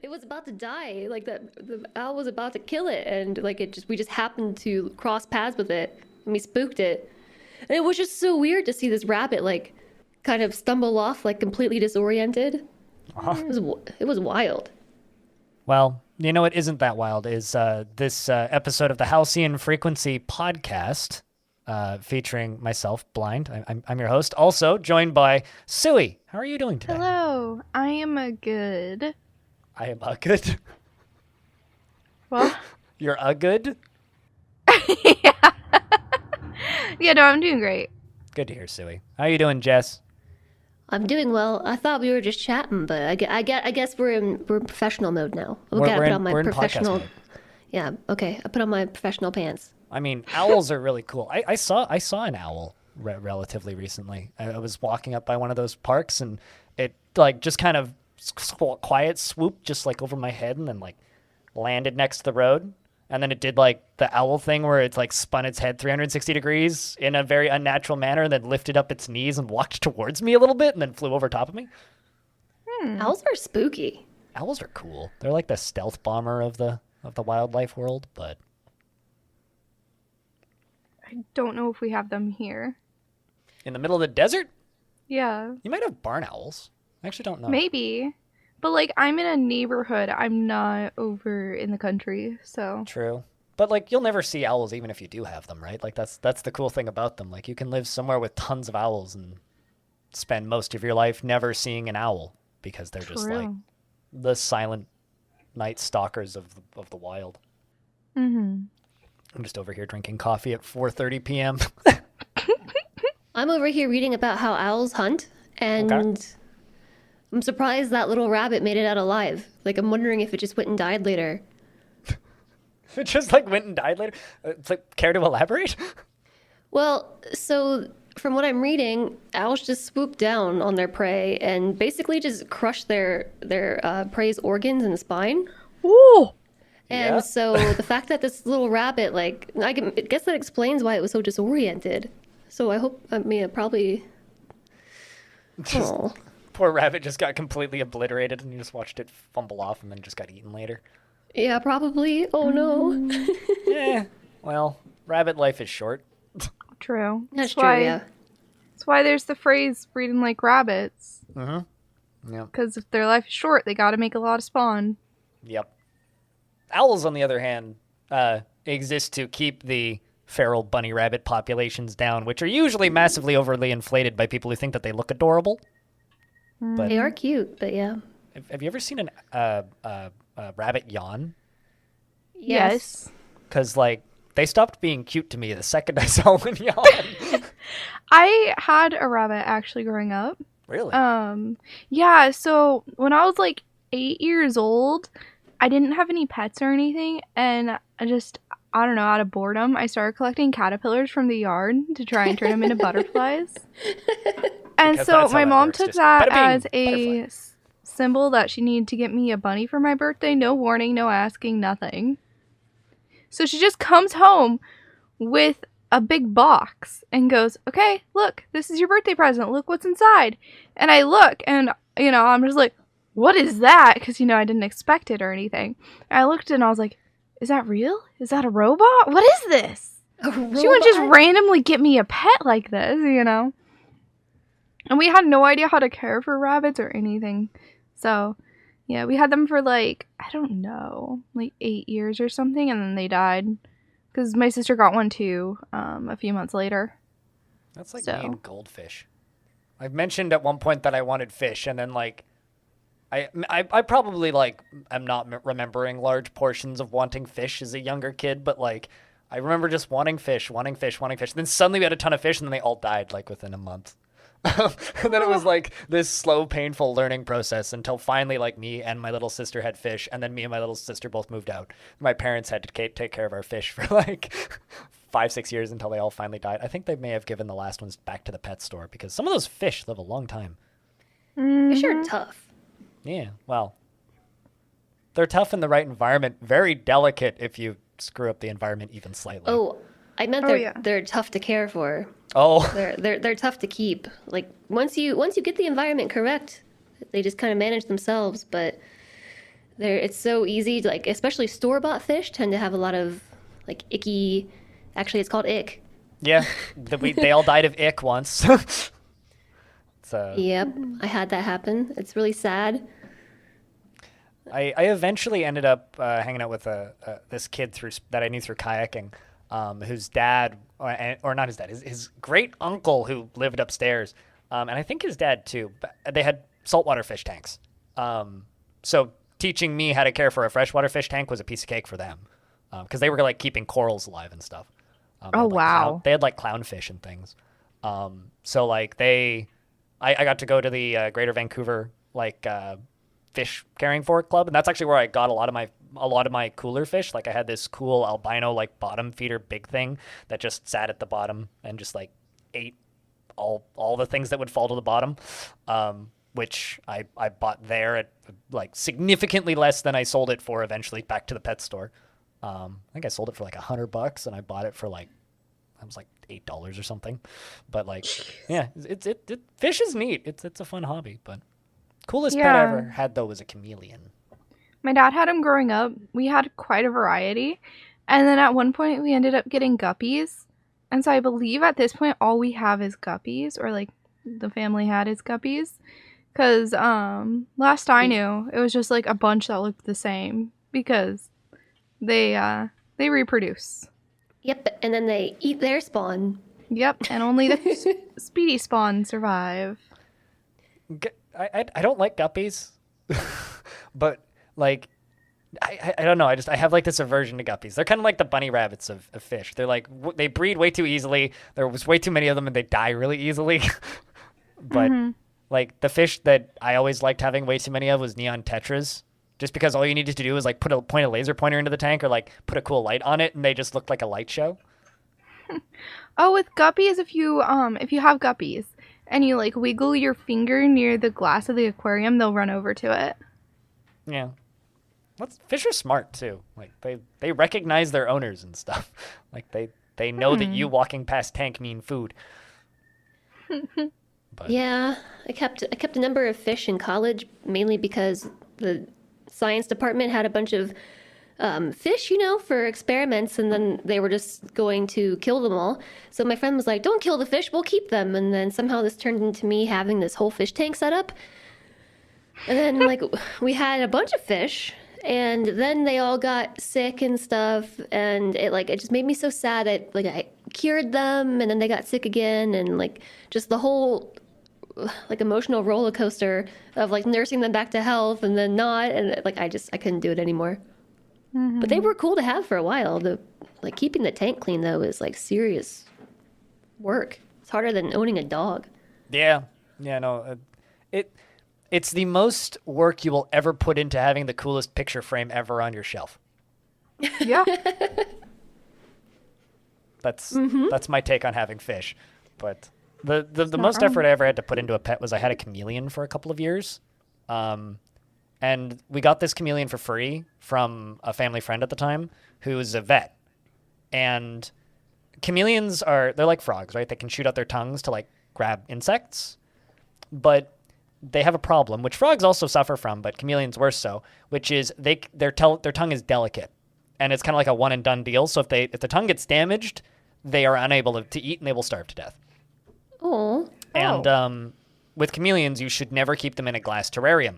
It was about to die. Like the owl was about to kill it, and like we just happened to cross paths with it, and we spooked it. And it was just so weird to see this rabbit like kind of stumble off like completely disoriented. Uh-huh. It was wild. Well, you know what isn't that wild is this episode of the Halcyon Frequency podcast featuring myself, Blind. I'm your host. Also joined by Suey. How are you doing today? Hello, I am a good. I am a good. Well, You're a good? yeah. Yeah, no, I'm doing great. Good to hear, Suey. How are you doing, Jess? I'm doing well. I thought we were just chatting, but I guess we're in professional mode now. We're Gotta put in- on my we're in podcast professional. mode. Yeah, okay. I put on my professional pants. I mean, owls are really cool. I saw an owl relatively recently. I was walking up by one of those parks, and it like just kind of quiet swooped just like over my head, and then like landed next to the road. And then it did like the owl thing where it's like spun its head 360 degrees in a very unnatural manner, and then lifted up its knees and walked towards me a little bit, and then flew over top of me. Owls are spooky. Owls are cool. They're like the stealth bomber of the wildlife world, but I don't know if we have them here. in the middle of the desert, Yeah, you might have barn owls. I actually don't know. maybe. But like, I'm in a neighborhood. I'm not over in the country, so. True. But like you'll never see owls even if you do have them, right? Like that's the cool thing about them. Like you can live somewhere with tons of owls and spend most of your life never seeing an owl because they're just like True. the silent night stalkers of the wild. Mm-hmm. I'm just over here drinking coffee at 4:30 p.m. I'm over here reading about how owls hunt, and Okay. I'm surprised that little rabbit made it out alive. Like, I'm wondering if it just went and died later. It just like went and died later. It's like, care to elaborate? Well, so from what I'm reading, owls just swoop down on their prey and basically just crush their prey's organs and spine. Ooh! And Yeah. so the fact that this little rabbit, like, I guess that explains why it was so disoriented. So I mean, it probably. Just Oh. poor rabbit just got completely obliterated, and you just watched it fumble off and then just got eaten later. Yeah, probably. Oh no. Yeah. Well, rabbit life is short. True. That's true, why, yeah. That's why there's the phrase breeding like rabbits. Mm-hmm. Yeah. Because if their life is short, they gotta make a lot of spawn. Yep. Owls, on the other hand, exist to keep the feral bunny rabbit populations down, which are usually massively overly inflated by people who think that they look adorable. But They are cute, but yeah. have you ever seen a rabbit yawn? Yes. Because, like, they stopped being cute to me the second I saw one yawn. I had a rabbit actually growing up. Really? Yeah, so when I was like 8 years old, I didn't have any pets or anything, and I don't know, out of boredom, I started collecting caterpillars from the yard to try and turn them into butterflies. And Because so that's how my that mom works, took just that bada bing, as a butterfly. symbol that she needed to get me a bunny for my birthday. No warning, no asking, nothing. So she just comes home with a big box and goes, "Okay, look, this is your birthday present. Look what's inside." And I look, and I'm just like, "What is that?" Because I didn't expect it or anything. And I looked and I was like, "Is that real? Is that a robot? What is this?" A She would just robot? randomly get me a pet like this. And we had no idea how to care for rabbits or anything. So, yeah, we had them for like, I don't know, like 8 years or something, and then they died. Because my sister got one too, a few months later. That's like So. me and goldfish. I've mentioned at one point that I wanted fish, and then like, I probably like am not remembering large portions of wanting fish as a younger kid, but like I remember just wanting fish, wanting fish, wanting fish. Then suddenly we had a ton of fish, and then they all died like within a month. And then it was like this slow, painful learning process until finally, like, me and my little sister had fish, and then me and my little sister both moved out. My parents had to take care of our fish for like 5-6 years until they all finally died. I think they may have given the last ones back to the pet store because some of those fish live a long time. Fish are tough. Yeah, well, they're tough in the right environment, very delicate if you screw up the environment even slightly. Oh, I meant Oh, yeah. they're tough to care for. Oh, They're tough to keep. Like once you get the environment correct, they just kind of manage themselves. But It's so easy to, like, especially store-bought fish tend to have a lot of like icky. Actually, it's called ick. Yeah, they all died of ick once. So Yep, I had that happen. It's really sad. I eventually ended up hanging out with this kid that I knew through kayaking, whose dad, or not his dad, his great uncle who lived upstairs, and I think his dad too. But they had saltwater fish tanks. So teaching me how to care for a freshwater fish tank was a piece of cake for them, because they were like keeping corals alive and stuff. They Oh, had, like, wow. they had like clownfish and things. So like I got to go to the Greater Vancouver fish carrying fork club, and that's actually where I got a lot of my cooler fish. Like I had this cool albino like bottom feeder big thing that just sat at the bottom and just like ate all the things that would fall to the bottom, which I bought there at like significantly less than I sold it for eventually back to the pet store. I think I sold it for like $100, and I bought it for like, it was like $8 or something. But like, yeah, fish is neat. It's a fun hobby. But coolest pet I Yeah. ever had though was a chameleon. My dad had them growing up. We had quite a variety. And then at one point, we ended up getting guppies. And so I believe at this point, all we have is guppies, or like the family had is guppies. Because last I knew, it was just like a bunch that looked the same because they reproduce. Yep, and then they eat their spawn. Yep, and only the speedy spawn survive. I don't like guppies, but like I don't know. I have like this aversion to guppies. They're kind of like the bunny rabbits of fish. They're like they breed way too easily. There was way too many of them, and they die really easily. But like the fish that I always liked having way too many of was neon tetras. Just because all you needed to do was like point a laser pointer into the tank, or like put a cool light on it, and they just looked like a light show. Oh, with guppies, if you have guppies and you like wiggle your finger near the glass of the aquarium, they'll run over to it. Yeah. Fish are smart too. Like they recognize their owners and stuff. Like they know that you walking past tank mean food. But Yeah, I kept a number of fish in college, mainly because the science department had a bunch of fish, for experiments, and then they were just going to kill them all. So my friend was like, "Don't kill the fish, we'll keep them." And then somehow this turned into me having this whole fish tank set up. And then like we had a bunch of fish, and then they all got sick and stuff, and it just made me so sad that like I cured them, and then they got sick again, and like just the whole like emotional roller coaster of like nursing them back to health and then not, and like I couldn't do it anymore. But they were cool to have for a while. The like keeping the tank clean though is like serious work. It's harder than owning a dog. yeah, no, it's the most work you will ever put into having the coolest picture frame ever on your shelf. Yeah. That's my take on having fish. But the not most wrong. effort I ever had to put into a pet was I had a chameleon for a couple of years. And we got this chameleon for free from a family friend at the time who was a vet. And chameleons they're like frogs, right? They can shoot out their tongues to like grab insects. But they have a problem, which frogs also suffer from, but chameleons worse so, which is their tongue is delicate. And it's kind of like a one and done deal. So if the tongue gets damaged, they are unable to eat, and they will starve to death. Oh, And with chameleons, you should never keep them in a glass terrarium,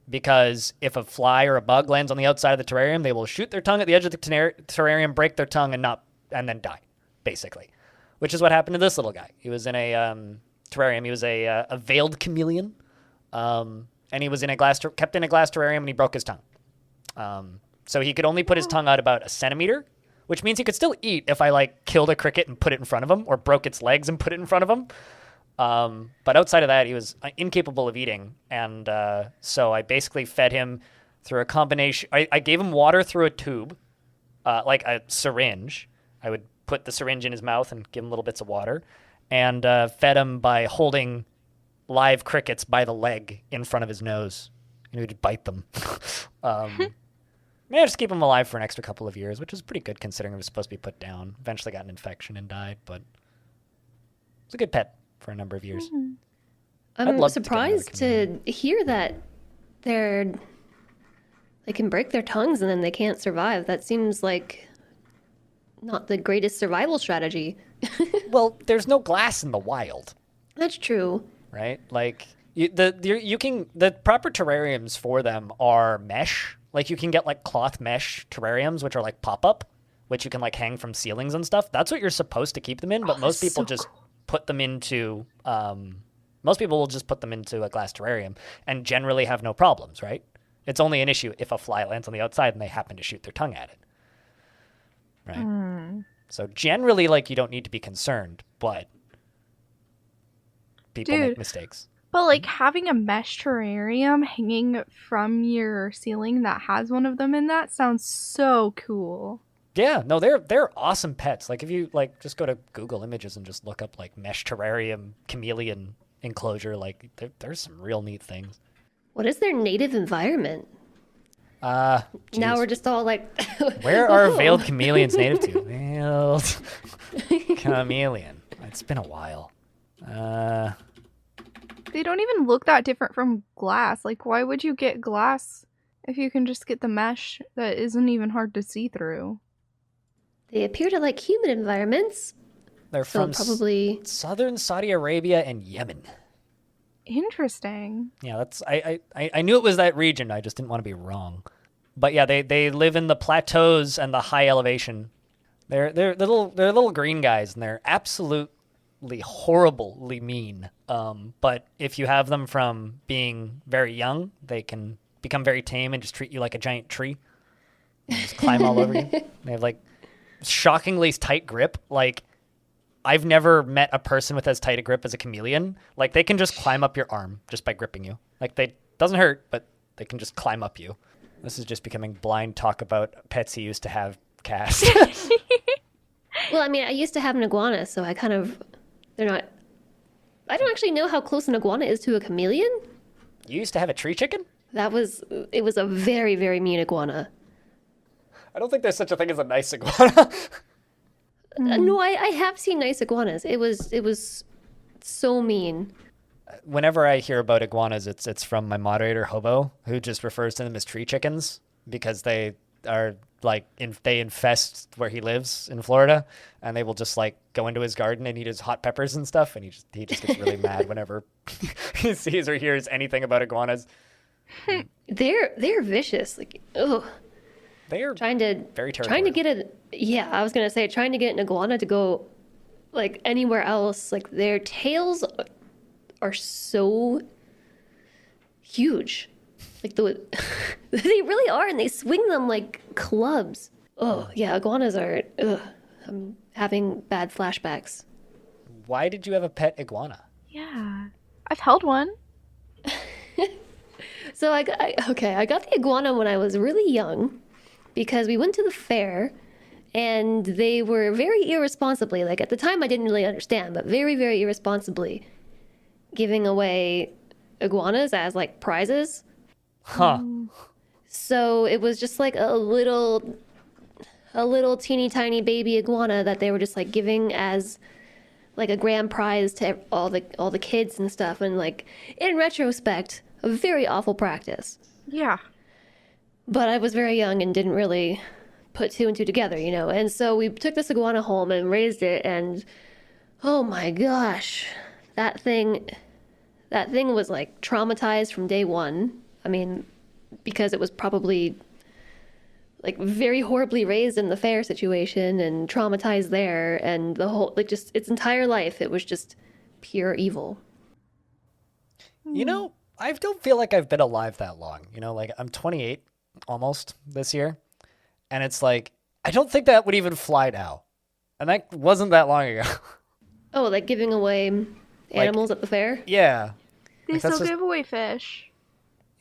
because if a fly or a bug lands on the outside of the terrarium, they will shoot their tongue at the edge of the terrarium, break their tongue, and then die, basically. Which is what happened to this little guy. He was in a terrarium. He was a veiled chameleon, and he was kept in a glass terrarium, and he broke his tongue. So he could only put his tongue out about a centimeter, which means he could still eat if I like killed a cricket and put it in front of him, or broke its legs and put it in front of him. But outside of that, he was incapable of eating. And so I basically fed him through a combination. I gave him water through a tube, like a syringe. I would put the syringe in his mouth and give him little bits of water, and fed him by holding live crickets by the leg in front of his nose. And he would bite them. Managed to keep him alive for an extra couple of years, which was pretty good considering he was supposed to be put down. Eventually got an infection and died, but it was a good pet for a number of years. I'd I'm love to get another surprised to hear that they're They can break their tongues and then they can't survive. That seems like not the greatest survival strategy. Well, there's no glass in the wild, That's true. right? Like the proper terrariums for them are mesh. Like you can get like cloth mesh terrariums, which are like pop-up, which you can like hang from ceilings and stuff. That's what you're supposed to keep them in, but most that's people so just cool. put them into most people will just put them into a glass terrarium and generally have no problems, right? It's only an issue if a fly lands on the outside and they happen to shoot their tongue at it. Right? So generally, like, you don't need to be concerned, but people make mistakes. But like having a mesh terrarium hanging from your ceiling that has one of them in that sounds so cool. Yeah, no, they're awesome pets. Like if you like just go to Google Images and just look up like mesh terrarium chameleon enclosure, like there's some real neat things. What is their native environment? Now Now we're just all like, where are veiled chameleons native to? Veiled chameleon. It's been a while. They don't even look that different from glass. Like, why would you get glass if you can just get the mesh that isn't even hard to see through? They appear to like humid environments. They're So from probably southern Saudi Arabia and Yemen. Interesting. Yeah, that's I knew it was that region. I just didn't want to be wrong. But yeah, they live in the plateaus and the high elevation. They're little green guys, and they're absolutely horribly mean. But if you have them from being very young, they can become very tame and just treat you like a giant tree. And just climb all over you. They have like shockingly tight grip. Like I've never met a person with as tight a grip as a chameleon. Like they can just climb up your arm just by gripping you. Like they doesn't hurt, but they can just climb up you. This is just becoming blind talk about pets he used to have, Cass. Well, I mean, I used to have an iguana, so they're not. I don't actually know how close an iguana is to a chameleon. You used to have a tree chicken? It was a very, very mean iguana. I don't think there's such a thing as a nice iguana. No, I have seen nice iguanas. It was so mean. Whenever I hear about iguanas, it's from my moderator Hobo, who just refers to them as tree chickens because they are like they infest where he lives in Florida, and they will just like go into his garden and eat his hot peppers and stuff, and he just gets really mad whenever he sees or hears anything about iguanas. They're vicious. Like, ugh. They are Trying to very trying to territorial. get I was gonna say trying to get an iguana to go like anywhere else. Like their tails are so huge. Like they really are, and they swing them like clubs. Oh yeah, iguanas are. Ugh, I'm having bad flashbacks. Why did you have a pet iguana? Yeah. I've held one. So I got the iguana when I was really young because we went to the fair and they were very irresponsibly, like at the time I didn't really understand, but very, very irresponsibly giving away iguanas as like prizes. Huh. So it was just like a little teeny tiny baby iguana that they were just like giving as like a grand prize to all the kids and stuff. And like in retrospect, a very awful practice. Yeah. But I was very young and didn't really put two and two together, you know. And so we took this iguana home and raised it, and oh my gosh, that thing was like traumatized from day one. I mean, because it was probably like very horribly raised in the fair situation and traumatized there, and the whole like just its entire life it was just pure evil. You know, I don't feel like I've been alive that long. You know, like I'm 28 almost this year. And it's like, I don't think that would even fly now. And that wasn't that long ago. Oh, like giving away animals at the fair? Yeah. They Like, that's still just- give away fish.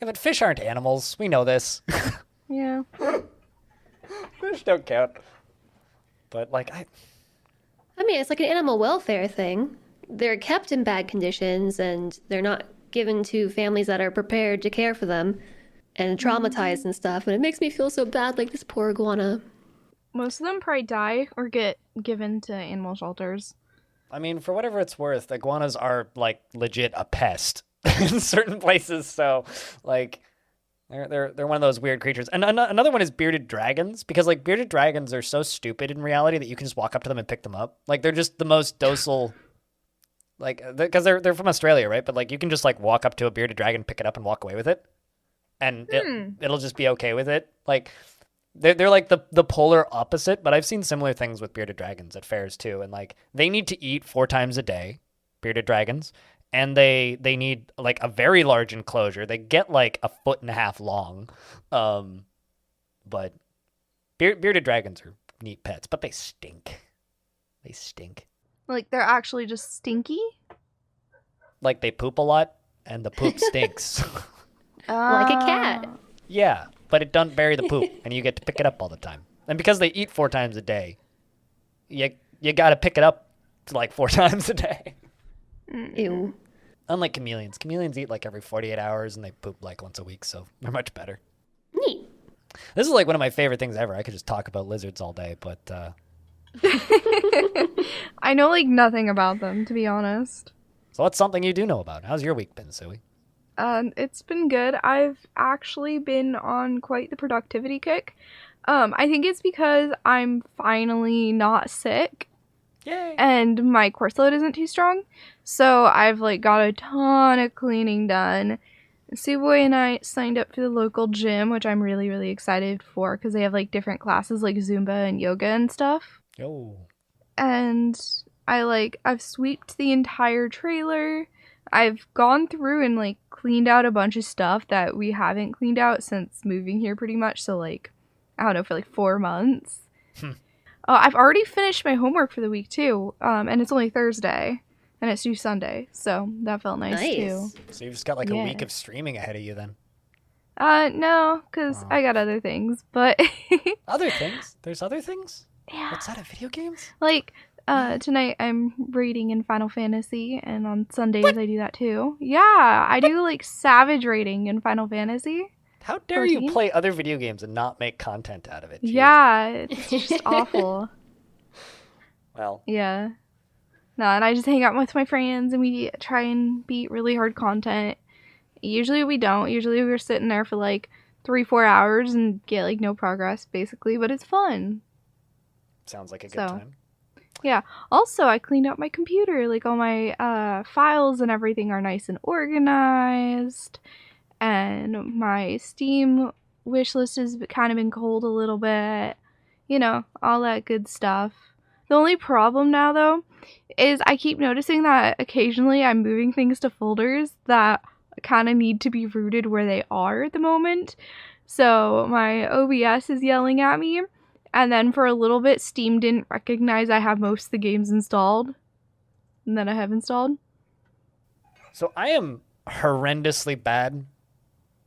Yeah, but fish aren't animals. We know this. Yeah. Fish don't count. But like, I mean, it's like an animal welfare thing. They're kept in bad conditions and they're not given to families that are prepared to care for them and traumatized and stuff. And it makes me feel so bad, like this poor iguana. Most of them probably die or get given to animal shelters. I mean, for whatever it's worth, iguanas are like legit a pest in certain places. So like, They're one of those weird creatures. And another one is bearded dragons, because like bearded dragons are so stupid in reality that you can just walk up to them and pick them up. Like they're just the most docile. Like because they're from Australia, right? But like you can just like walk up to a bearded dragon, pick it up, and walk away with it, and it'll just be okay with it. Like they're like the polar opposite. But I've seen similar things with bearded dragons at fairs too, and like they need to eat 4 times a day, bearded dragons. And they need like a very large enclosure. They get like 1.5 feet long, but bearded dragons are neat pets. But they stink. They stink. Like they're actually just stinky. Like they poop a lot, and the poop stinks. Like a cat. Yeah, but it doesn't bury the poop, and you get to pick it up all the time. And because they eat 4 times a day, you got to pick it up like 4 times a day. Ew. Unlike chameleons eat like every 48 hours and they poop like once a week, so they're much better. Neat. This is like one of my favorite things ever. I could just talk about lizards all day, but I know like nothing about them, to be honest. so what's something you do know about? How's your week been, Suey? It's been good. I've actually been on quite the productivity kick. I think it's because I'm finally not sick. Yay! And my course load isn't too strong. So I've like got a ton of cleaning done. Suboy and I signed up for the local gym, which I'm really, really excited for because they have like different classes like Zumba and yoga and stuff. Yo. And I've sweeped the entire trailer. I've gone through and like cleaned out a bunch of stuff that we haven't cleaned out since moving here pretty much. So like, I don't know, for like 4 months. I've already finished my homework for the week too, and it's only Thursday, and it's due Sunday, so that felt nice too. So you've just got like a week of streaming ahead of you then. No, because I got other things, but... Other things? There's other things? Yeah. Outside of video games? Like, tonight I'm raiding in Final Fantasy, and on Sundays I do that too. Yeah, I do like savage raiding in Final Fantasy. How dare you play other video games and not make content out of it? Jeez. Yeah, it's just awful. Well. Yeah. No, and I just hang out with my friends and we try and beat really hard content. Usually we don't. Usually we're sitting there for like 3-4 hours and get like no progress basically, but it's fun. Sounds like a good time. Yeah. Also, I cleaned out my computer. Like all my files and everything are nice and organized. And my Steam wishlist has kind of been cold a little bit. You know, all that good stuff. The only problem now, though, is I keep noticing that occasionally I'm moving things to folders that kind of need to be rooted where they are at the moment. So my OBS is yelling at me. And then for a little bit, Steam didn't recognize I have most of the games installed. And then I have installed. So I am horrendously bad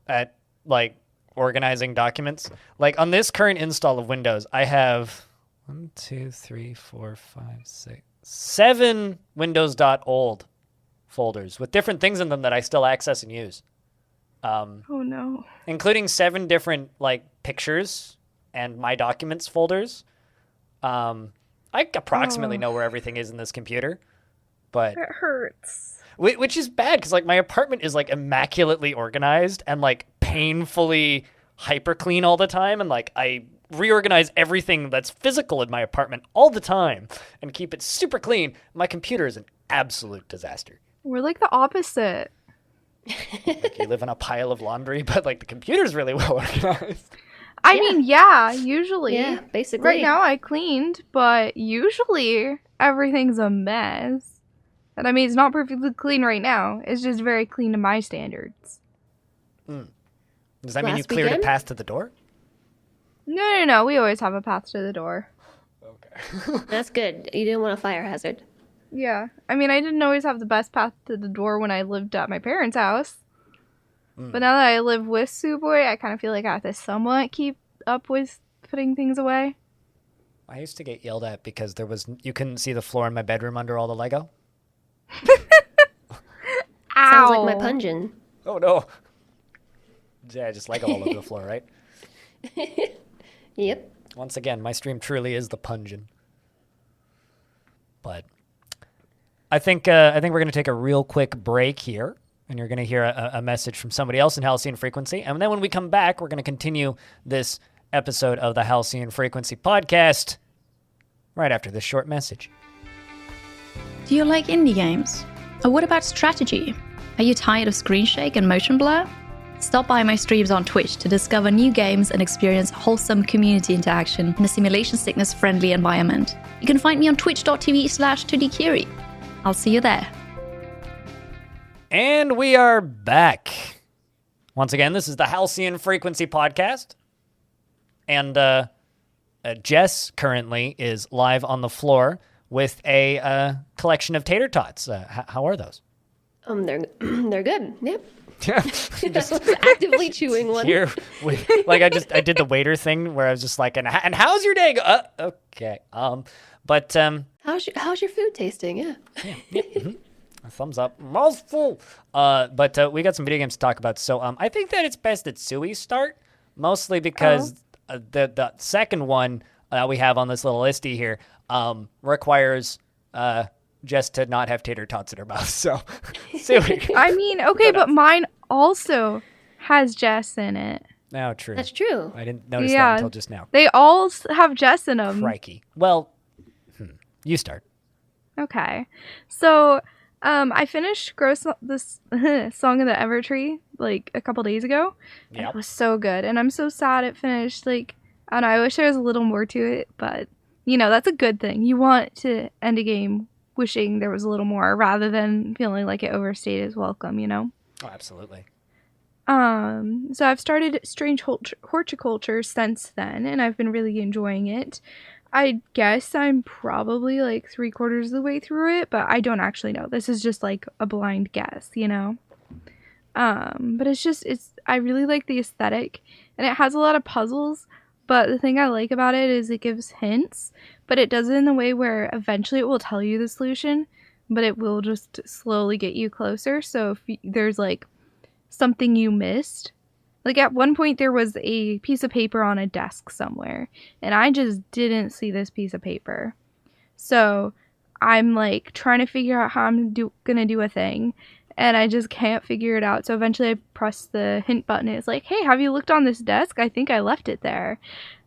at like organizing documents. Like on this current install of Windows, I have 7 Windows.old folders with different things in them that I still access and use. Oh no. Including 7 different like pictures and my documents folders. I approximately know where everything is in this computer, but it hurts. Which is bad because like my apartment is like immaculately organized and like painfully hyper clean all the time, and like I reorganize everything that's physical in my apartment all the time and keep it super clean. My computer is an absolute disaster. We're like the opposite. Like you live in a pile of laundry, but like the computer's really well organized. I mean, yeah, usually. Yeah, basically. Right now I cleaned, but usually everything's a mess. And I mean, it's not perfectly clean right now. It's just very clean to my standards. Does that mean you cleared a path to the door? No. We always have a path to the door. Okay. That's good. You didn't want a fire hazard. Yeah. I mean, I didn't always have the best path to the door when I lived at my parents' house. But now that I live with Suboy, I kind of feel like I have to somewhat keep up with putting things away. I used to get yelled at because you couldn't see the floor in my bedroom under all the Lego. Sounds like my pungeon. Oh no. Yeah, just Lego all over the floor, right? Yep. Once again, my stream truly is the pungeon. But I think we're going to take a real quick break here. and you're going to hear a message from somebody else in Halcyon Frequency. And then when we come back, we're going to continue this episode of the Halcyon Frequency podcast right after this short message. Do you like indie games? Or what about strategy? Are you tired of screen shake and motion blur? Stop by my streams on Twitch to discover new games and experience wholesome community interaction in a simulation sickness friendly environment. You can find me on twitch.tv/2dkiri. I'll see you there. And we are back. Once again, this is the Halcyon Frequency podcast. And Jess currently is live on the floor with a collection of tater tots. How are those? They're good. Yep. Yeah. I was actively chewing one. Here, I did the waiter thing where I was just like, and how's your day? Okay. But How's your food tasting? Yeah. mm-hmm. A thumbs up. Mouthful. But we got some video games to talk about. So I think that it's best that Sui start, mostly because the second one we have on this little listy here requires Jess to not have tater tots in her mouth. So, Sui. I mean, okay, but mine also has Jess in it. No, true. That's true. I didn't notice that until just now. They all have Jess in them. Crikey. Well, you start. Okay. So, I finished this Song of the Evertree like a couple days ago. And Yep. it was so good. And I'm so sad it finished. Like, I don't know, I wish there was a little more to it, but, that's a good thing. You want to end a game wishing there was a little more rather than feeling like it overstayed its welcome, Oh, absolutely. So I've started Strange Horticulture since then, and I've been really enjoying it. I guess I'm probably like 3/4 of the way through it, but I don't actually know. This is just like a blind guess, But I really like the aesthetic, and it has a lot of puzzles, but the thing I like about it is it gives hints, but it does it in a way where eventually it will tell you the solution, but it will just slowly get you closer. So if there's like something you missed, like at one point there was a piece of paper on a desk somewhere, and I just didn't see this piece of paper. So I'm like trying to figure out how I'm gonna do a thing, and I just can't figure it out. So eventually I press the hint button. It's like, hey, have you looked on this desk? I think I left it there.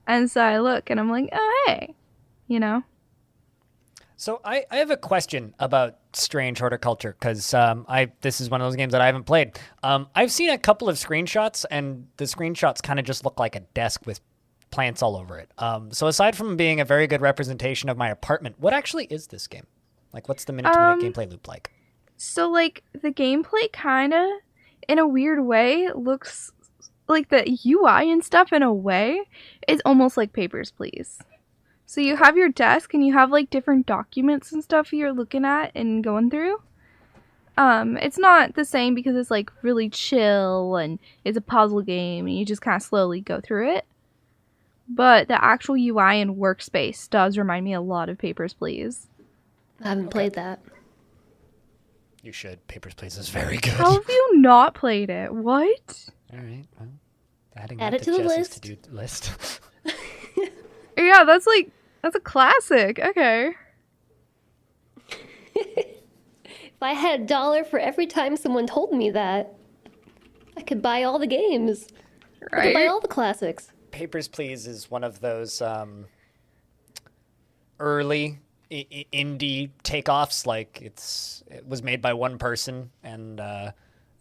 And so I look, and I'm like, oh, hey, So I have a question about Strange Horticulture, because this is one of those games that I haven't played. I've seen a couple of screenshots, and the screenshots kind of just look like a desk with plants all over it. So aside from being a very good representation of my apartment, what actually is this game? Like, what's the minute-to-minute gameplay loop like? So, like, the gameplay kind of, in a weird way, looks like the UI and stuff in a way is almost like Papers, Please. So you have your desk and you have like different documents and stuff you're looking at and going through. It's not the same because it's like really chill and it's a puzzle game and you just kind of slowly go through it. But the actual UI and workspace does remind me a lot of Papers, Please. I haven't played that. You should. Papers, Please is very good. How have you not played it? What? All right. Well, add it to the Jess's list. to-do list. Yeah, that's a classic. Okay. If I had $1 for every time someone told me that, I could buy all the games. I could buy all the classics. Papers, Please is one of those early indie takeoffs. Like it was made by one person, and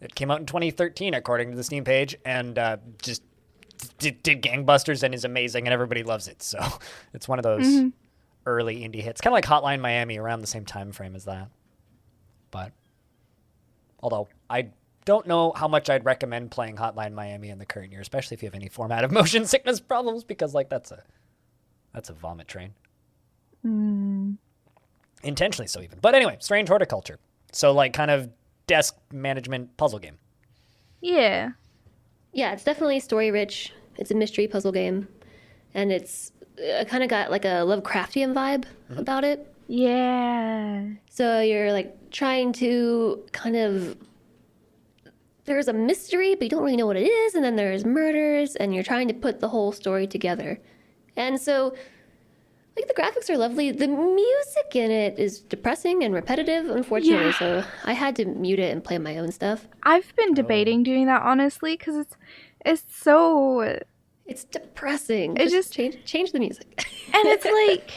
it came out in 2013 according to the Steam page, and just did gangbusters and is amazing, and everybody loves it. So it's one of those early indie hits, kind of like Hotline Miami, around the same time frame as that. But although I don't know how much I'd recommend playing Hotline Miami in the current year, especially if you have any format of motion sickness problems, because like that's a vomit train. Intentionally so, even. But anyway, Strange Horticulture. So like kind of desk management puzzle game. Yeah. Yeah, it's definitely story rich. It's a mystery puzzle game, and it's kind of got like a Lovecraftian vibe about it. Yeah. So you're like trying to kind of, there's a mystery, but you don't really know what it is, and then there's murders, and you're trying to put the whole story together. And so Like the graphics are lovely. The music in it is depressing and repetitive, unfortunately. Yeah. So I had to mute it and play my own stuff. I've been debating doing that honestly because it's so It's depressing. It Just change the music. and it's like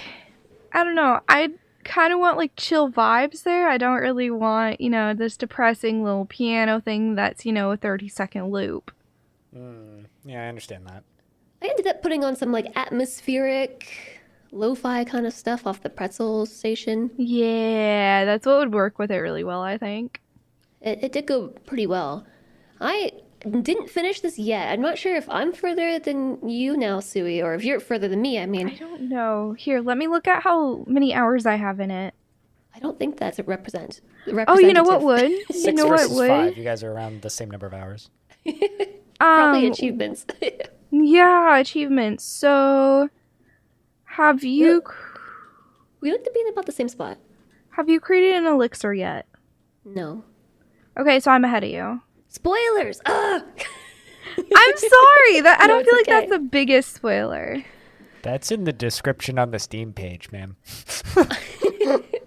I don't know. I kind of want like chill vibes there. I don't really want this depressing little piano thing that's a 30-second loop. Yeah, I understand that. I ended up putting on some like atmospheric, lo-fi kind of stuff off the pretzel station. Yeah, that's what would work with it really well, I think. It did go pretty well. I didn't finish this yet. I'm not sure if I'm further than you now, Sui, or if you're further than me. I mean, I don't know. Here, let me look at how many hours I have in it. I don't think that's representative. Oh, you know what would? You 6 know what versus would? 5. You guys are around the same number of hours. Probably achievements. Yeah, achievements. So, have you We look to be in about the same spot. created an elixir yet? No. Okay, so I'm ahead of you. Spoilers! Ugh! I'm sorry. That I No, don't it's feel like okay. that's the biggest spoiler. That's in the description on the Steam page, ma'am.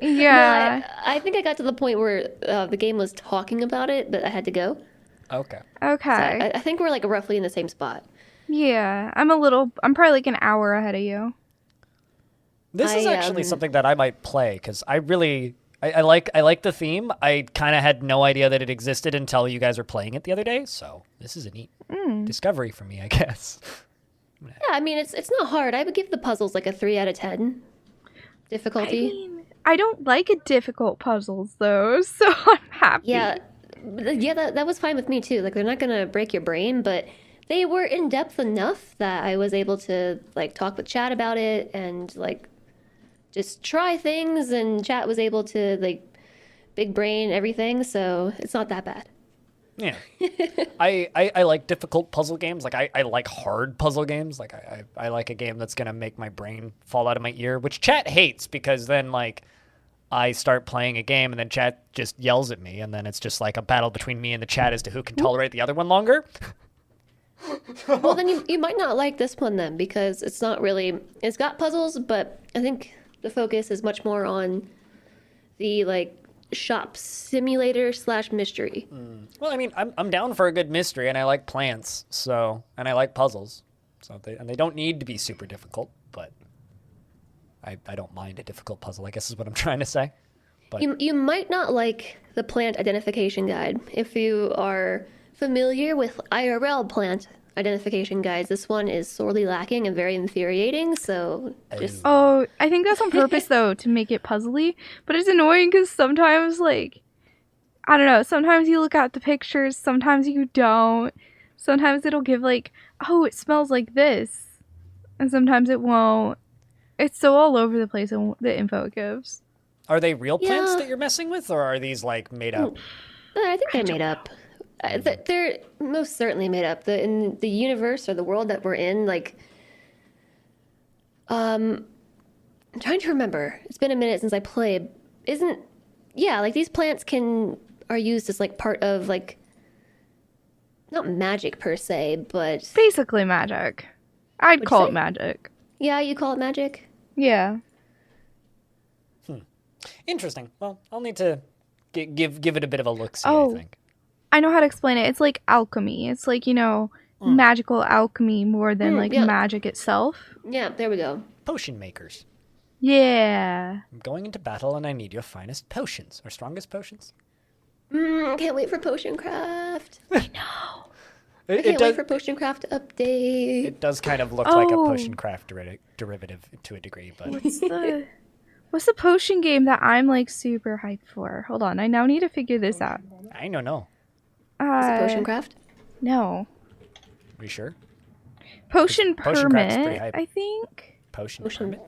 Yeah. No, I think I got to the point where the game was talking about it, but I had to go. Okay. Okay. I think we're like roughly in the same spot. Yeah. I'm probably like an hour ahead of you. This is I, actually something that I might play because I like the theme. I kind of had no idea that it existed until you guys were playing it the other day. So this is a neat discovery for me, I guess. Yeah, I mean, it's not hard. I would give the puzzles like a 3 out of 10 difficulty. I don't like difficult puzzles though, so I'm happy. Yeah, that was fine with me too. Like they're not gonna break your brain, but they were in depth enough that I was able to like talk with chat about it and like just try things, and chat was able to like big brain everything, so it's not that bad. Yeah. I like difficult puzzle games. Like I like hard puzzle games. Like I like a game that's gonna make my brain fall out of my ear, which chat hates because then like I start playing a game and then chat just yells at me and then it's just like a battle between me and the chat as to who can tolerate the other one longer. Well, then you might not like this one then, because it's not really, it's got puzzles, but I think the focus is much more on the like shop simulator / mystery. Well, I mean, I'm down for a good mystery and I like plants, and I like puzzles. So they don't need to be super difficult, but I don't mind a difficult puzzle, I guess is what I'm trying to say. But You might not like the plant identification guide. If you are familiar with IRL plant identification guides, this one is sorely lacking and very infuriating, so just... Oh, I think that's on purpose though, to make it puzzly. But it's annoying because sometimes, like, I don't know, sometimes you look at the pictures, sometimes you don't. Sometimes it'll give like, oh, it smells like this. And sometimes it won't. It's so all over the place in the info it gives. are they real plants Yeah. that you're messing with, or are these like made up? I think they're made up. They're most certainly made up. In the universe or the world that we're in, like, I'm trying to remember. It's been a minute since I played. Like these plants are used as like part of like, not magic per se, but Basically magic. I'd What'd you call say? it magic. yeah, you call it magic. Yeah. Interesting. Well, I'll need to give it a bit of a look-see, Oh. I think. I know how to explain it. It's like alchemy. It's like, magical alchemy more than like yeah. magic itself. Yeah, there we go. Potion makers. Yeah. I'm going into battle and I need your finest potions. Or strongest potions? Can't wait for Potion Craft. I It, can't it wait does for Potion Craft update. it does kind of look like a Oh. potion craft derivative to a degree, but What's the potion game that I'm like super hyped for? Hold on, I now need to figure this out. I don't know. Is it Potion Craft? No. Are you sure? Potion Potion Craft's pretty Permit, hype. I think. Potion Potion permit?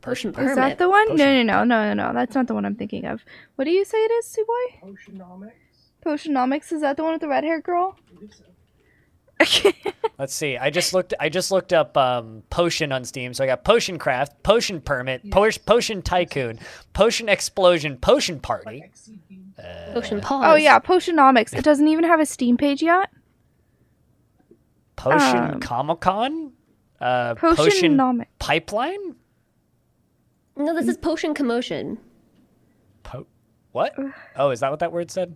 Potion Is Permit. that the one? Potion. No. That's not the one I'm thinking of. What do you say it is, Suboy? Potionomics. Is that the one with the red haired girl? Let's see. I just looked up potion on Steam. So I got Potion Craft, Potion Permit, Potion Tycoon, Potion Explosion, Potion Party. Potion Pause. Oh yeah, Potionomics. It doesn't even have a Steam page yet. Potion Comic-Con? Potion Potionomics. Pipeline? No, this is potion commotion. What? Oh, is that what that word said?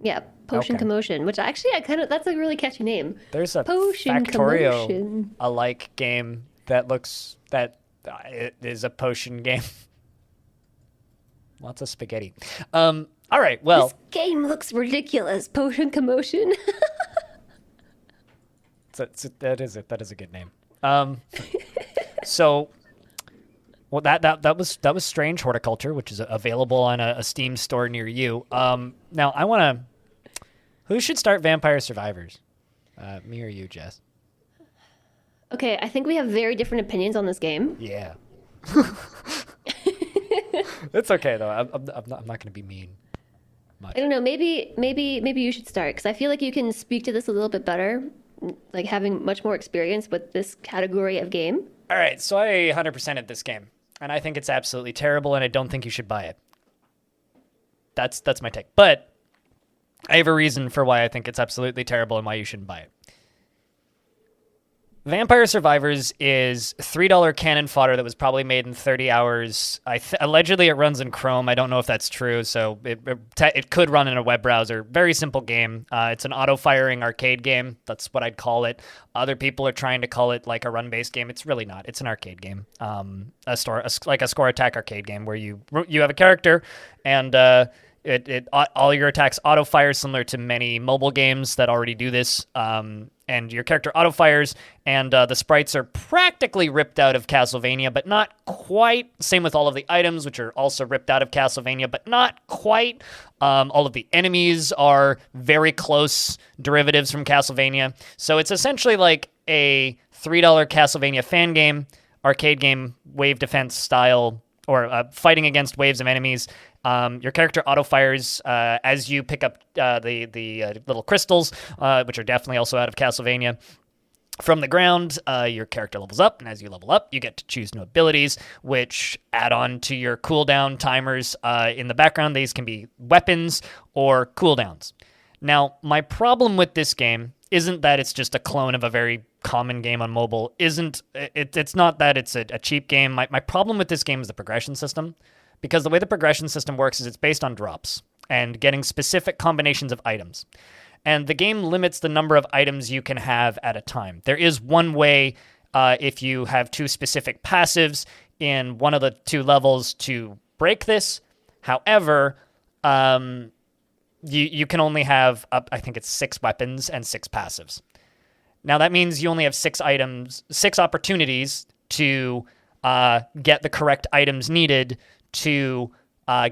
Yeah, potion Okay. commotion, which actually that's a really catchy name. There's a Potion Factorio commotion. alike game that it is a potion game. Lots of spaghetti. All right, well, This game looks ridiculous. Potion commotion. that is a good name. So, well, that was Strange Horticulture, which is available on a Steam store near you. Now I want to. Who should start Vampire Survivors? Me or you, Jess? Okay, I think we have very different opinions on this game. Yeah. It's okay though. I'm not going to be mean. I don't know. Maybe you should start because I feel like you can speak to this a little bit better, like having much more experience with this category of game. All right, so I 100%ed this game, and I think it's absolutely terrible, and I don't think you should buy it. That's my take. But I have a reason for why I think it's absolutely terrible and why you shouldn't buy it. Vampire Survivors is $3 cannon fodder that was probably made in 30 hours. Allegedly, it runs in Chrome. I don't know if that's true, so it could run in a web browser. Very simple game. It's an auto-firing arcade game. That's what I'd call it. Other people are trying to call it like a run-based game. It's really not. It's an arcade game, like a score attack arcade game where you have a character and all your attacks auto-fire, similar to many mobile games that already do this. And your character auto-fires, and the sprites are practically ripped out of Castlevania, but not quite. Same with all of the items, which are also ripped out of Castlevania, but not quite. All of the enemies are very close derivatives from Castlevania. So it's essentially like a $3 Castlevania fan game, arcade game, wave defense style, or fighting against waves of enemies. Your character auto-fires as you pick up the little crystals, which are definitely also out of Castlevania. From the ground, your character levels up, and as you level up, you get to choose new abilities, which add on to your cooldown timers in the background. These can be weapons or cooldowns. Now, my problem with this game isn't that it's just a clone of a very common game on mobile. It's not that it's a cheap game. My problem with this game is the progression system. Because the way the progression system works is it's based on drops and getting specific combinations of items. And the game limits the number of items you can have at a time. There is one way, if you have two specific passives in one of the two levels, to break this. However, you can only have, I think it's 6 weapons and 6 passives. Now that means you only have 6 opportunities to get the correct items needed to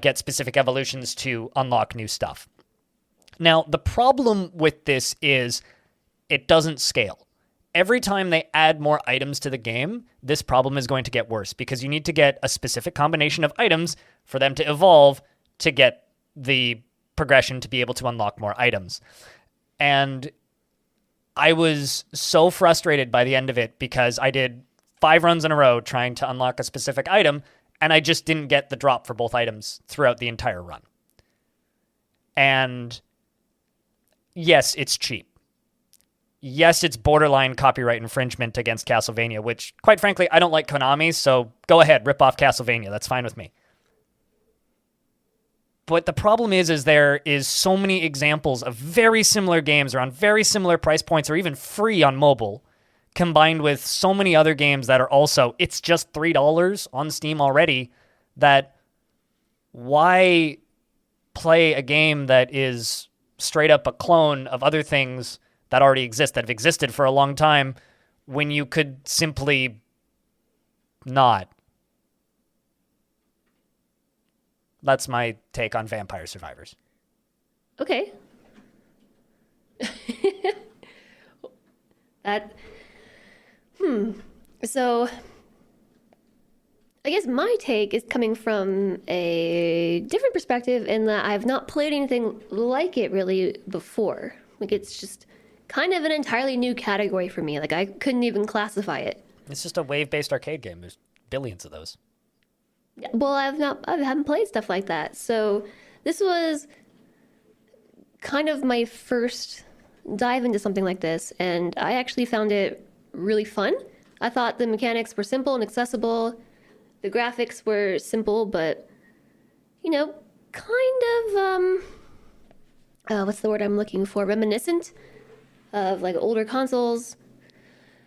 get specific evolutions to unlock new stuff. Now, the problem with this is it doesn't scale. Every time they add more items to the game, this problem is going to get worse because you need to get a specific combination of items for them to evolve to get the progression to be able to unlock more items. And I was so frustrated by the end of it because I did 5 runs in a row trying to unlock a specific item, and I just didn't get the drop for both items throughout the entire run. And yes, it's cheap. Yes, it's borderline copyright infringement against Castlevania, which, quite frankly, I don't like Konami, so go ahead, rip off Castlevania. That's fine with me. But the problem is there is so many examples of very similar games around very similar price points or even free on mobile, combined with so many other games that are also, it's just $3 on Steam already, that why play a game that is straight up a clone of other things that already exist, that have existed for a long time, when you could simply not. That's my take on Vampire Survivors. Okay. So, I guess my take is coming from a different perspective in that I've not played anything like it really before. Like, it's just kind of an entirely new category for me. Like, I couldn't even classify it. It's just a wave-based arcade game. There's billions of those. Well, I haven't played stuff like that. So, this was kind of my first dive into something like this, and I actually found it really fun. I thought the mechanics were simple and accessible. The graphics were simple, but kind of what's the word I'm looking for? Reminiscent of like older consoles.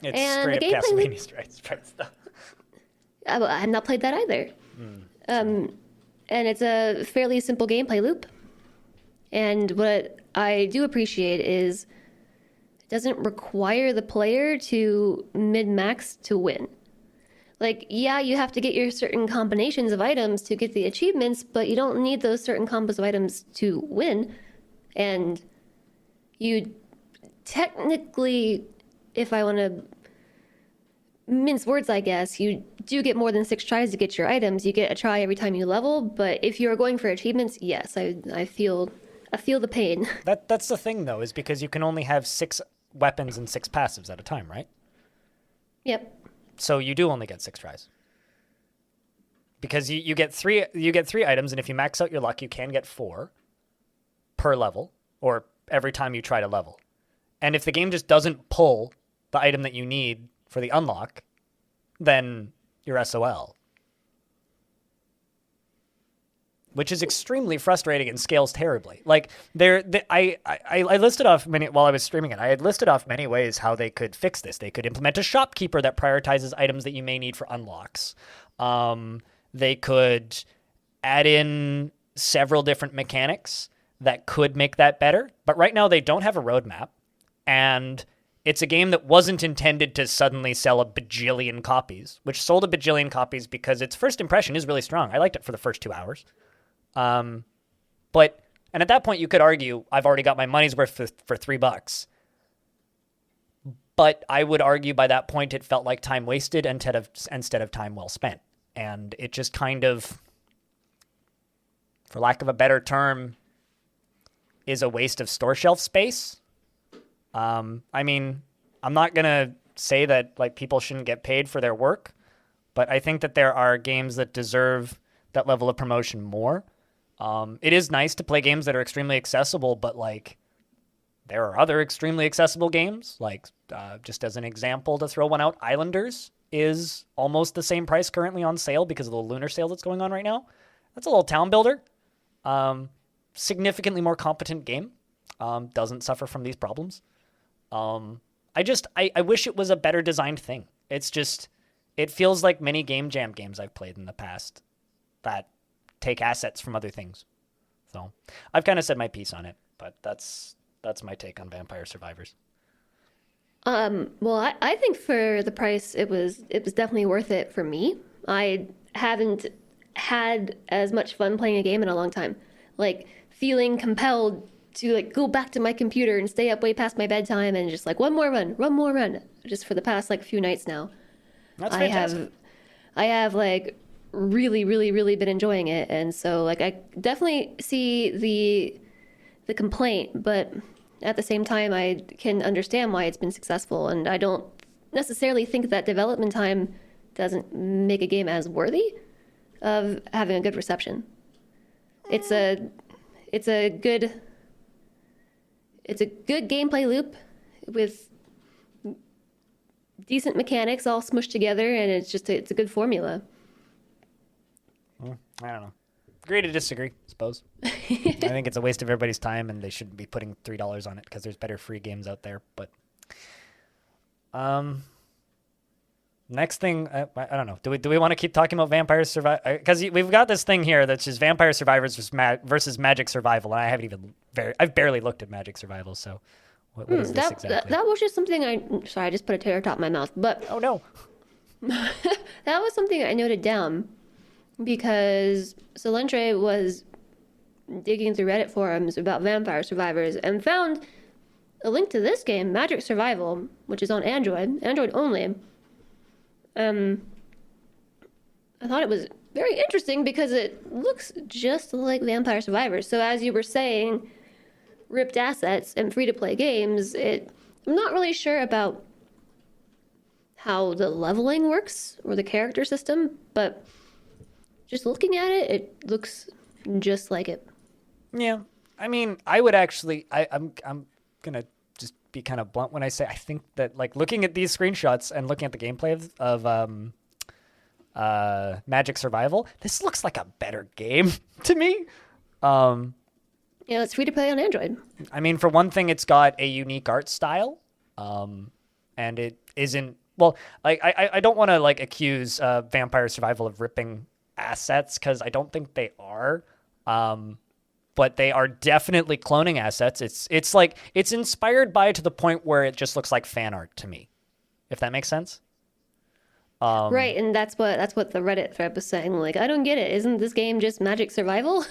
It's And straight the up gameplay Castlevania sprite stuff. I've not played that either. And it's a fairly simple gameplay loop. And what I do appreciate is it doesn't require the player to min-max to win. Like, yeah, you have to get your certain combinations of items to get the achievements, but you don't need those certain combos of items to win. And you technically, if I want to mince words, I guess, you do get more than 6 tries to get your items. You get a try every time you level, but if you're going for achievements, yes, I feel the pain. That's the thing, though, is because you can only have 6 weapons and 6 passives at a time, right? Yep. So you do only get 6 tries. Because you get 3 items, and if you max out your luck, you can get 4 per level, or every time you try to level. And if the game just doesn't pull the item that you need for the unlock, then you're SOL. Which is extremely frustrating and scales terribly. Like I listed off many while I was streaming it. I had listed off many ways how they could fix this. They could implement a shopkeeper that prioritizes items that you may need for unlocks. They could add in several different mechanics that could make that better. But right now they don't have a roadmap, and it's a game that wasn't intended to suddenly sell a bajillion copies, which sold a bajillion copies because its first impression is really strong. I liked it for the first 2 hours. And at that point you could argue I've already got my money's worth for $3. But I would argue by that point it felt like time wasted instead of time well spent. And it just kind of, for lack of a better term, is a waste of store shelf space. I mean, I'm not going to say that like people shouldn't get paid for their work, but I think that there are games that deserve that level of promotion more. It is nice to play games that are extremely accessible, but like there are other extremely accessible games. Like just as an example to throw one out, Islanders is almost the same price currently on sale because of the lunar sale that's going on right now. That's a little town builder. Significantly more competent game. Doesn't suffer from these problems. I wish it was a better designed thing. It's just, it feels like many Game Jam games I've played in the past that take assets from other things. So I've kind of said my piece on it, but that's my take on Vampire Survivors. Well, I think for the price, it was definitely worth it for me. I haven't had as much fun playing a game in a long time. Like feeling compelled to like go back to my computer and stay up way past my bedtime and just like one more run, just for the past like few nights now. That's fantastic. I have like really, really, really been enjoying it, and so like I definitely see the complaint, but at the same time I can understand why it's been successful, and I don't necessarily think that development time doesn't make a game as worthy of having a good reception. It's a good gameplay loop with decent mechanics all smushed together, and it's a good formula. I don't know. Agree to disagree, I suppose. I think it's a waste of everybody's time, and they shouldn't be putting $3 on it because there's better free games out there. But next thing, I don't know. Do we want to keep talking about Vampire Survivor? Because we've got this thing here that's just Vampire Survivors versus Magic Survival, and I haven't I've barely looked at Magic Survival. So what is this exactly? That was just something I just put a tear atop my mouth. But oh no, that was something I noted down because Solentre was digging through Reddit forums about Vampire Survivors and found a link to this game, Magic Survival, which is on Android only. I thought it was very interesting because it looks just like Vampire Survivors. So as you were saying, ripped assets and free-to-play games, I'm not really sure about how the leveling works or the character system, but just looking at it, it looks just like it. Yeah, I mean, I would actually, I'm gonna just be kind of blunt when I say I think that like looking at these screenshots and looking at the gameplay of Magic Survival. This looks like a better game to me. Yeah, it's free to play on Android. I mean, for one thing, it's got a unique art style, and it isn't. Well, I don't want to like accuse Vampire Survival of ripping assets because I don't think they are. But they are definitely cloning assets. It's like it's inspired by to the point where it just looks like fan art to me, if that makes sense. Right, and that's what the Reddit thread was saying. Like, I don't get it. Isn't this game just Magic Survival?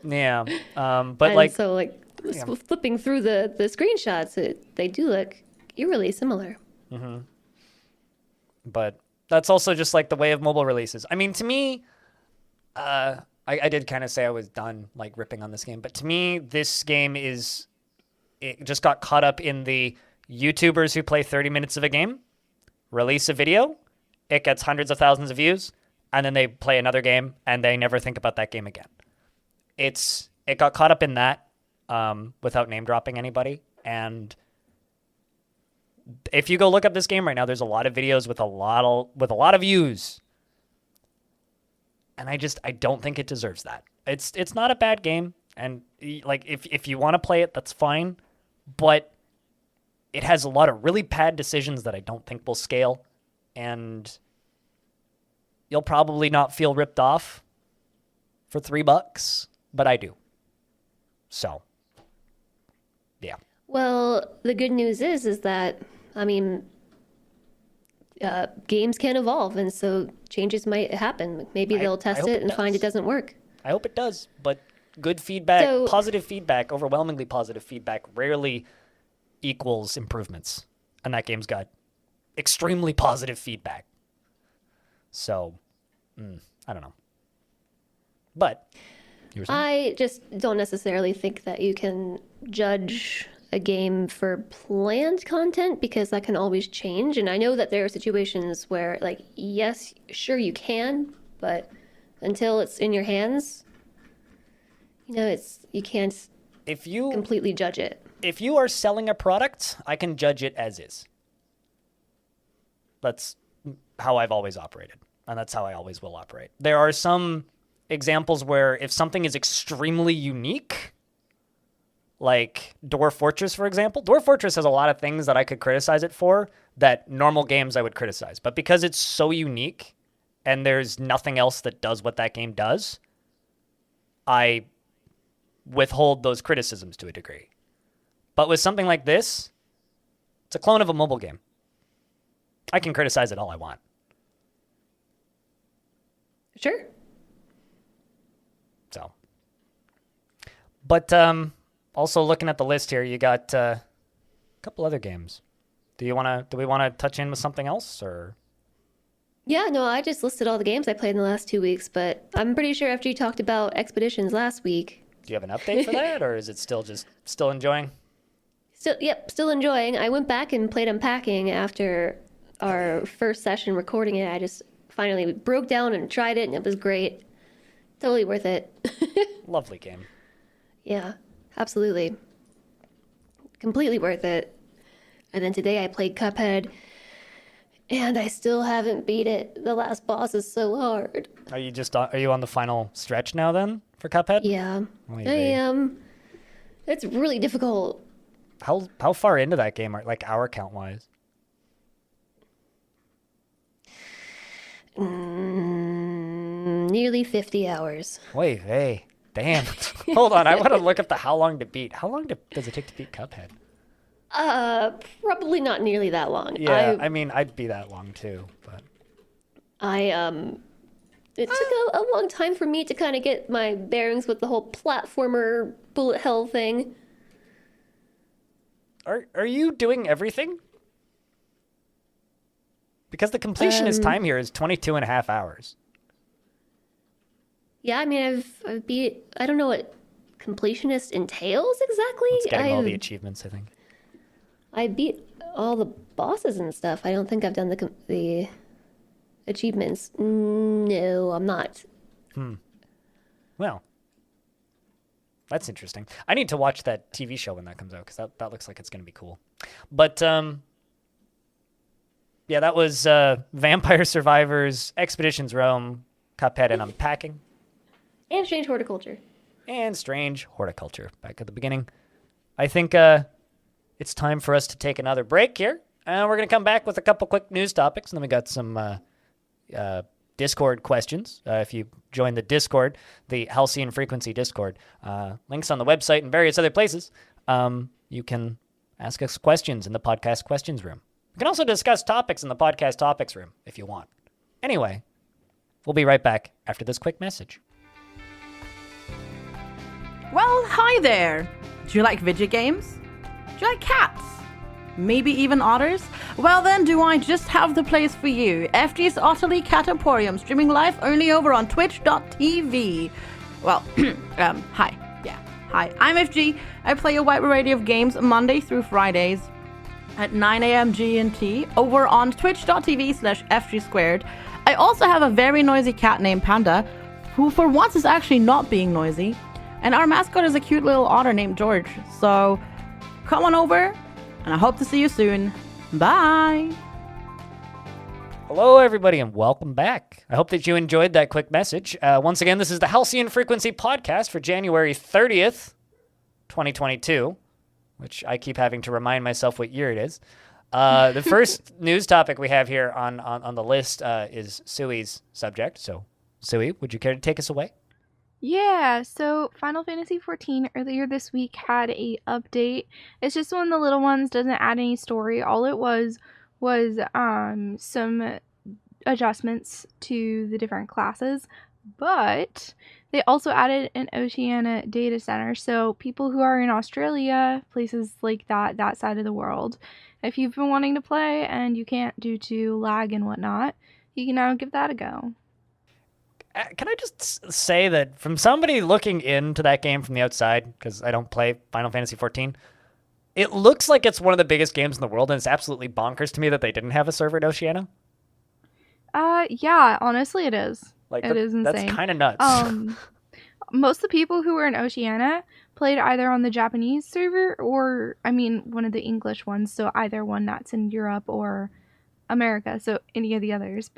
Yeah, but And like so flipping through the screenshots, they do look eerily similar. but that's also just like the way of mobile releases. I mean, to me, I did kind of say I was done like ripping on this game, but to me, this game it just got caught up in the YouTubers who play 30 minutes of a game, release a video, it gets hundreds of thousands of views, and then they play another game and they never think about that game again. It got caught up in that without name dropping anybody. And if you go look up this game right now, there's a lot of videos with a lot of views. And I don't think it deserves that. It's not a bad game, and like if you want to play it, that's fine, but it has a lot of really bad decisions that I don't think will scale, and you'll probably not feel ripped off for $3, but I do. So, yeah. Well, the good news is that, I mean, games can evolve, and so changes might happen. Maybe they'll test it and find it doesn't work. I hope it does, but good feedback, So- positive feedback, overwhelmingly positive feedback rarely equals improvements. And that game's got extremely positive feedback. So, I don't know. But, you were saying? I just don't necessarily think that you can judge a game for planned content because that can always change. And I know that there are situations where, like, yes, sure you can, but until it's in your hands, you can't If you completely judge it. if you are selling a product, I can judge it as is. That's how I've always operated, and that's how I always will operate. There are some examples where if something is extremely unique, like Dwarf Fortress, for example. Dwarf Fortress has a lot of things that I could criticize it for that normal games I would criticize. But because it's so unique and there's nothing else that does what that game does, I withhold those criticisms to a degree. But with something like this, it's a clone of a mobile game. I can criticize it all I want. Sure. So, but also looking at the list here, you got a couple other games. Do we want to touch in with something else, or? Yeah, no, I just listed all the games I played in the last 2 weeks, but I'm pretty sure after you talked about Expeditions last week. Do you have an update for that, or is it still enjoying? Still enjoying. I went back and played Unpacking after our first session recording it. I just finally broke down and tried it, and it was great. Totally worth it. Lovely game. Yeah, absolutely. Completely worth it. And then today I played Cuphead, and I still haven't beat it. The last boss is so hard. Are you on the final stretch now then for Cuphead? Yeah, Oy I vey. am. It's really difficult. How far into that game are like hour count wise? Nearly 50 hours. Wait, hey, damn. Hold on, I want to look up how long to beat. How long does it take to beat Cuphead? Probably not nearly that long. Yeah, I mean, I'd be that long too, but It took a long time for me to kind of get my bearings with the whole platformer bullet hell thing. are you doing everything? Because the completionist time here is 22 and a half hours. Yeah, I mean, I've beat. I don't know what completionist entails exactly. It's getting all the achievements, I think. I beat all the bosses and stuff. I don't think I've done the achievements. No, I'm not. Well, that's interesting. I need to watch that TV show when that comes out because that looks like it's going to be cool. But Yeah, that was Vampire Survivors, Expeditions Rome, Cuphead, and Unpacking. And Strange Horticulture. And Strange Horticulture, back at the beginning. I think it's time for us to take another break here. And we're going to come back with a couple quick news topics. And then we got some Discord questions. If you join the Discord, the Halcyon Frequency Discord, links on the website and various other places, you can ask us questions in the podcast questions room. We can also discuss topics in the podcast topics room if you want. Anyway, we'll be right back after this quick message. Well, hi there. Do you like video games? Do you like cats? Maybe even otters? Well then, do I just have the place for you. FG's Otterly Cat Emporium, streaming live only over on twitch.tv. Well, hi. Yeah, hi. I'm FG. I play a wide variety of games Monday through Fridays at 9 a.m. GMT over on twitch.tv/FG². I also have a very noisy cat named Panda, who for once is actually not being noisy. And our mascot is a cute little otter named George. So come on over, and I hope to see you soon. Bye! Hello, everybody, and welcome back. I hope that you enjoyed that quick message. Once again, this is the Halcyon Frequency Podcast for January 30th, 2022, which I keep having to remind myself what year it is. The first news topic we have here on the list is Sui's subject. So, Sui, would you care to take us away? Yeah, so Final Fantasy XIV earlier this week had a update. It's just one of the little ones, doesn't add any story. All it was some adjustments to the different classes, but they also added an Oceania data center. So people who are in Australia, places like that side of the world, if you've been wanting to play and you can't due to lag and whatnot, you can now give that a go. Can I just say that from somebody looking into that game from the outside, because I don't play Final Fantasy XIV, it looks like it's one of the biggest games in the world, and it's absolutely bonkers to me that they didn't have a server in Oceania. Yeah, honestly it is. It is insane. That's kind of nuts. Most of the people who were in Oceania played either on the Japanese server or, one of the English ones, so either one that's in Europe or America, so any of the others,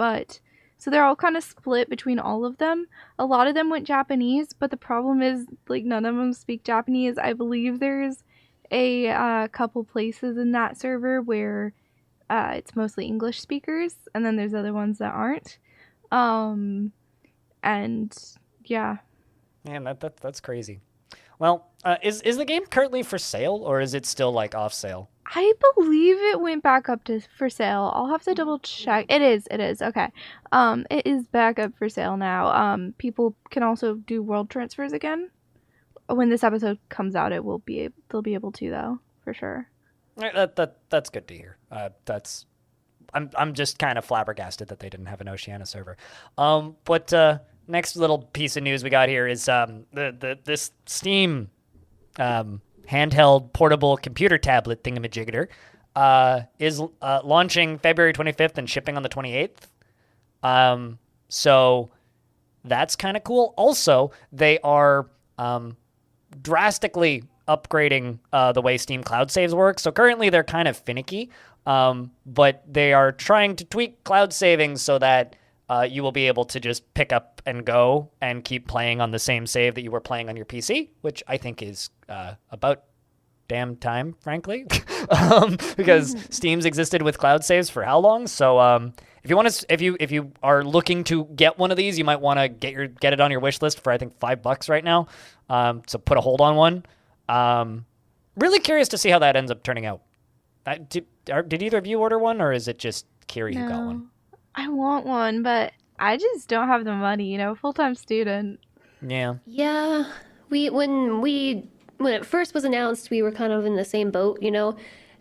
so they're all kind of split between all of them. A lot of them went Japanese, but the problem is, none of them speak Japanese. I believe there's a couple places in that server where it's mostly English speakers, and then there's other ones that aren't. And yeah. Man, that's crazy. Well, is the game currently for sale, or is it still off sale? I believe it went back up for sale. I'll have to double check. It is. Okay. It is back up for sale now. People can also do world transfers again. When this episode comes out, they'll be able to though, for sure. That's good to hear. I'm just kind of flabbergasted that they didn't have an Oceania server. But next little piece of news we got here is this Steam handheld portable computer tablet thingamajigger is launching February 25th and shipping on the 28th. So that's kind of cool. Also, they are drastically upgrading the way Steam Cloud Saves work. So currently they're kind of finicky, but they are trying to tweak cloud saving so that you will be able to just pick up and go and keep playing on the same save that you were playing on your PC, which I think is about damn time, frankly, because Steam's existed with cloud saves for how long? So if you are looking to get one of these, you might want to get it on your wish list for I think $5 right now. So put a hold on one. Really curious to see how that ends up turning out. Did either of you order one, or is it just Kiri who got one? I want one, but I just don't have the money, full-time student. Yeah. Yeah. When it first was announced, we were kind of in the same boat,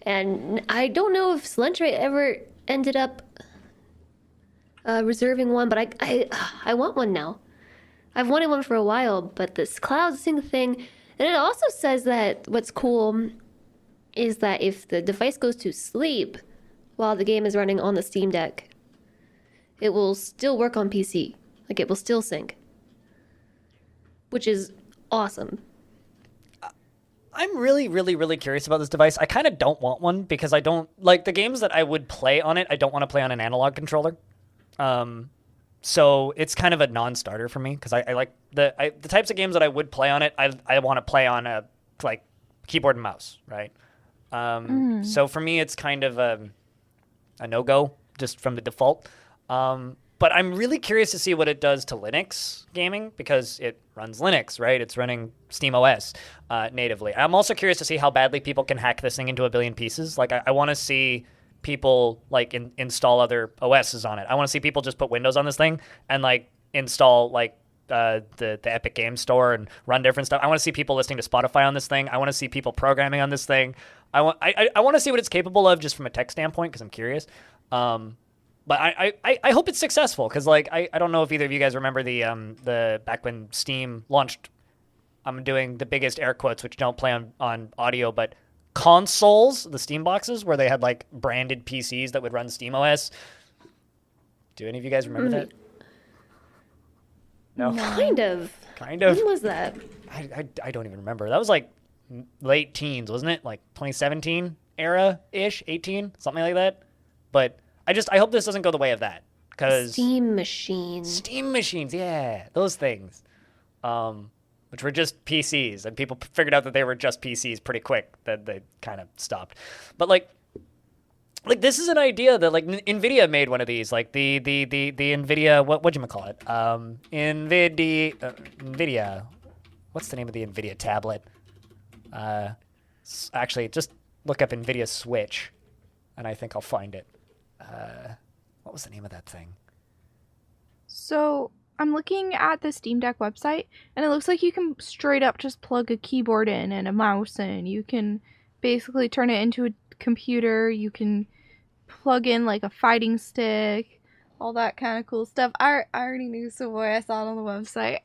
and I don't know if Slentre ever ended up reserving one, but I want one now. I've wanted one for a while, but this cloud sync thing, and it also says that what's cool is that if the device goes to sleep while the game is running on the Steam Deck, it will still work on PC. It will still sync. Which is awesome. I'm really, really, really curious about this device. I kind of don't want one because I don't like the games that I would play on it. I don't want to play on an analog controller. So it's kind of a non-starter for me because I like the types of games that I would play on it. I want to play on a like keyboard and mouse, right? So for me, it's kind of a no-go just from the default. But I'm really curious to see what it does to Linux gaming because it runs Linux, right? It's running SteamOS natively. I'm also curious to see how badly people can hack this thing into a billion pieces. Like, I want to see people like install other OSs on it. I want to see people just put Windows on this thing and like install like the Epic Game Store and run different stuff. I want to see people listening to Spotify on this thing. I want to see people programming on this thing. I want to see what it's capable of just from a tech standpoint because I'm curious. But I hope it's successful because like I don't know if either of you guys remember the back when Steam launched. I'm doing the biggest air quotes which don't play on audio, but consoles, the Steam boxes where they had like branded PCs that would run SteamOS. Do any of you guys remember that? No. Kind of. When was that? I don't even remember. That was like late teens, wasn't it? Like 2017 era-ish, 18, something like that. But I hope this doesn't go the way of that. Because Steam machines, yeah, those things. Which were just PCs, and people figured out that they were just PCs pretty quick. That they kind of stopped. But like this is an idea that like NVIDIA made one of these. Like the NVIDIA what'd you call it? NVIDIA. What's the name of the NVIDIA tablet? Actually, just look up NVIDIA Switch, and I think I'll find it. What was the name of that thing? So I'm looking at the Steam Deck website, and it looks like you can straight up just plug a keyboard in and a mouse in. You can basically turn it into a computer. You can plug in like a fighting stick, all that kind of cool stuff. I already knew Savoy. I saw it on the website.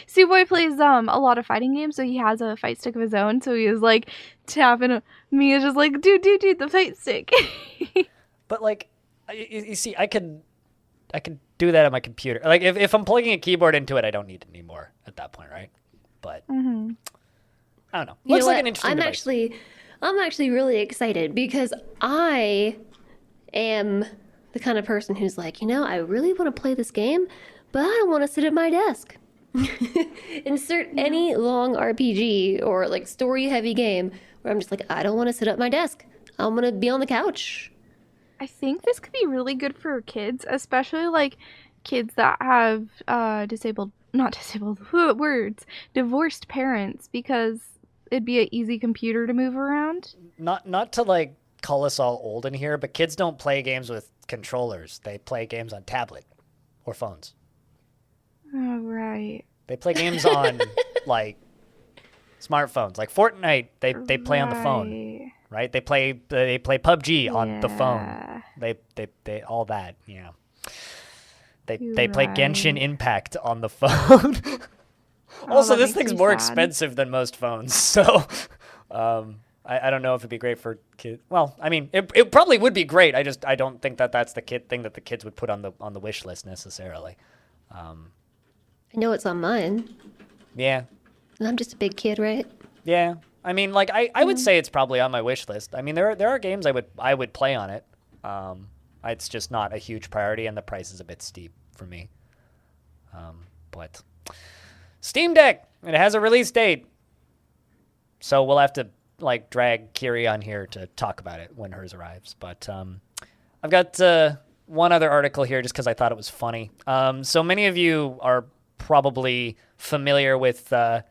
Savoy plays a lot of fighting games, so he has a fight stick of his own. So he was like tapping me, is just like dude, the fight stick. But like, you see, I could do that on my computer. Like if I'm plugging a keyboard into it, I don't need it anymore at that point, right? But I don't know. Looks like an interesting device. I'm actually really excited because I am the kind of person who's like, I really want to play this game, but I don't want to sit at my desk. Insert any long RPG or like story heavy game where I'm just like, I don't want to sit at my desk. I want to be on the couch. I think this could be really good for kids, especially like kids that have divorced parents, because it'd be an easy computer to move around. Not to like call us all old in here, but kids don't play games with controllers. They play games on tablet or phones. Oh, right. They play games on like smartphones, like Fortnite. They play on the phone, right? They play PUBG on the phone. They all that, yeah. They play Genshin Impact on the phone. Also, this thing's more expensive than most phones, so I don't know if it'd be great for kids. Well, I mean, it probably would be great. I don't think that's the thing that the kids would put on the wish list necessarily. I know it's on mine. Yeah. And I'm just a big kid, right? Yeah. I mean, like I would say it's probably on my wish list. I mean, there are games I would play on it. It's just not a huge priority, and the price is a bit steep for me. But Steam Deck, it has a release date, so we'll have to like drag Kiri on here to talk about it when hers arrives. But I've got one other article here just because I thought it was funny. So many of you are probably familiar with the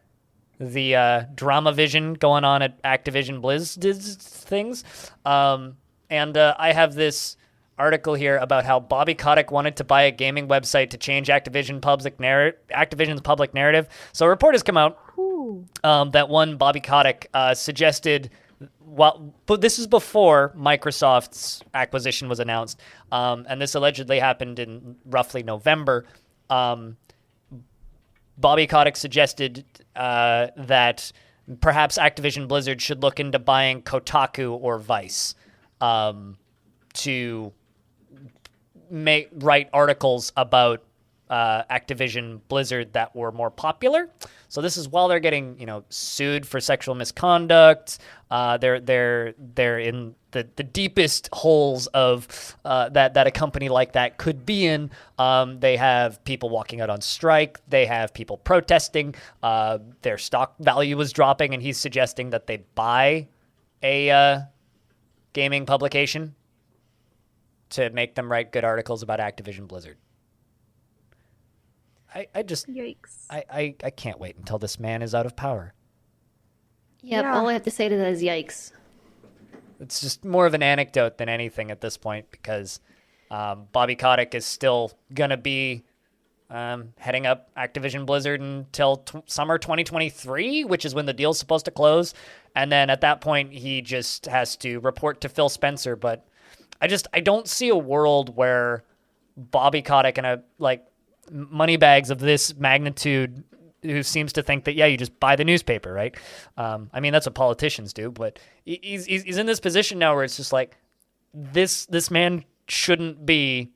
drama vision going on at Activision Blizzard things. And I have this article here about how Bobby Kotick wanted to buy a gaming website to change Activision's public narrative. So a report has come out that one Bobby Kotick suggested, but this is before Microsoft's acquisition was announced, and this allegedly happened in roughly November. Bobby Kotick suggested that perhaps Activision Blizzard should look into buying Kotaku or Vice to write articles about Activision Blizzard that were more popular. So this is while they're getting, sued for sexual misconduct. They're in the deepest holes of that a company like that could be in. They have people walking out on strike. They have people protesting. Their stock value was dropping, and he's suggesting that they buy a gaming publication to make them write good articles about Activision Blizzard. I just Yikes. I can't wait until this man is out of power. Yep, Yeah. all I have to say to that is yikes. It's just more of an anecdote than anything at this point because Bobby Kotick is still gonna be heading up Activision Blizzard until summer 2023, which is when the deal's supposed to close, and then at that point he just has to report to Phil Spencer. But I don't see a world where Bobby Kotick and a moneybags of this magnitude who seems to think that, you just buy the newspaper, right? I mean, that's what politicians do, but he's in this position now where it's just like, this man shouldn't be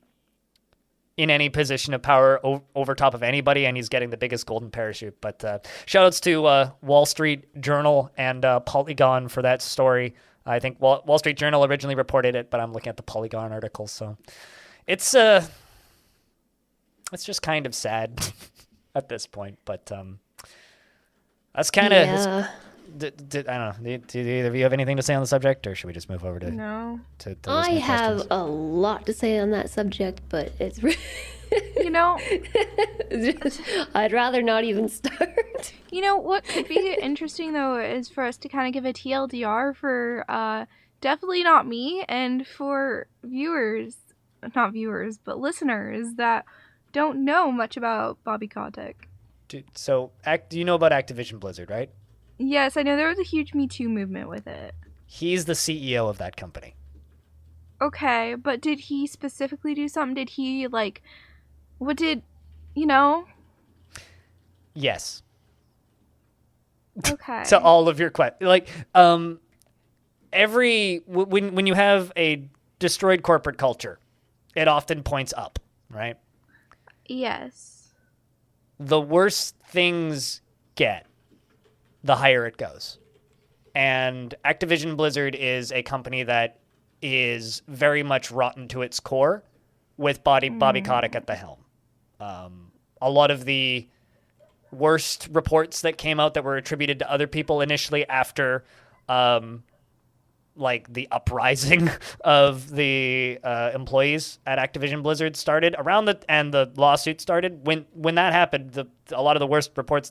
in any position of power over top of anybody, and he's getting the biggest golden parachute. But shout outs to Wall Street Journal and Polygon for that story. I think Wall Street Journal originally reported it, but I'm looking at the Polygon article, so it's just kind of sad at this point, but that's kind of. Yeah. I don't know. Do either of you have anything to say on the subject, or should we just move over to? No. To I listener have questions? a lot to say on that subject, but it's You know, I'd rather not even start. what could be interesting though is for us to kind of give a TLDR for definitely not me and for not viewers, but listeners that don't know much about Bobby Kotick. So, do you know about Activision Blizzard, right? Yes, I know there was a huge Me Too movement with it. He's the CEO of that company. Okay, but did he specifically do something? Did he Yes. Okay. To all of your questions, when you have a destroyed corporate culture, it often points up, right? Yes. The worse things get, the higher it goes. And Activision Blizzard is a company that is very much rotten to its core with Bobby Kotick at the helm. A lot of the worst reports that came out that were attributed to other people initially after the uprising of the employees at Activision Blizzard started and the lawsuit started. When that happened, a lot of the worst reports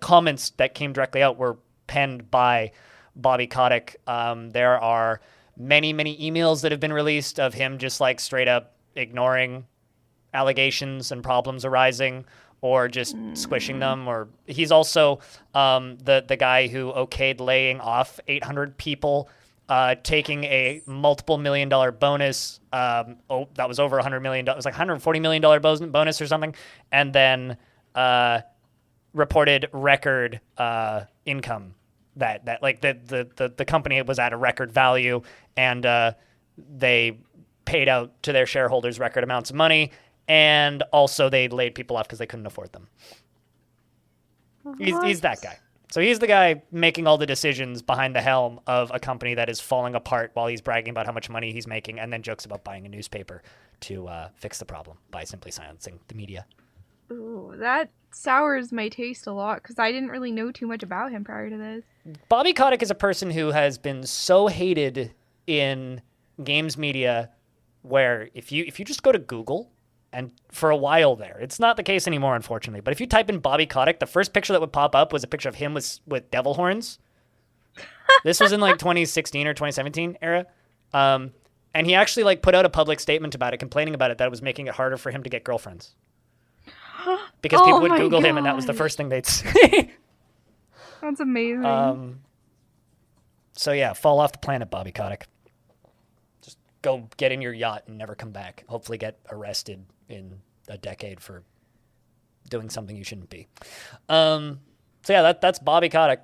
comments that came directly out were penned by Bobby Kotick. There are many emails that have been released of him just straight up ignoring allegations and problems arising or just squishing them. Or he's also the guy who okayed laying off 800 people, taking a multiple $1 million bonus. That was over $100 million. It was $140 million bonus or something. And then reported record income that the company was at a record value, and they paid out to their shareholders record amounts of money. And also they laid people off because they couldn't afford them. He's that guy. So he's the guy making all the decisions behind the helm of a company that is falling apart while he's bragging about how much money he's making and then jokes about buying a newspaper to fix the problem by simply silencing the media. Ooh, that sours my taste a lot because I didn't really know too much about him prior to this. Bobby Kotick is a person who has been so hated in games media where if you just go to Google, and for a while there, it's not the case anymore, unfortunately, but if you type in Bobby Kotick, the first picture that would pop up was a picture of him with devil horns. This was in 2016 or 2017 era. And he actually put out a public statement about it, complaining about it, that it was making it harder for him to get girlfriends. Because people would Google him and that was the first thing they'd see. That's amazing. So yeah, fall off the planet, Bobby Kotick. Just go get in your yacht and never come back. Hopefully get arrested in a decade for doing something you shouldn't be. So yeah, that's Bobby Kotick.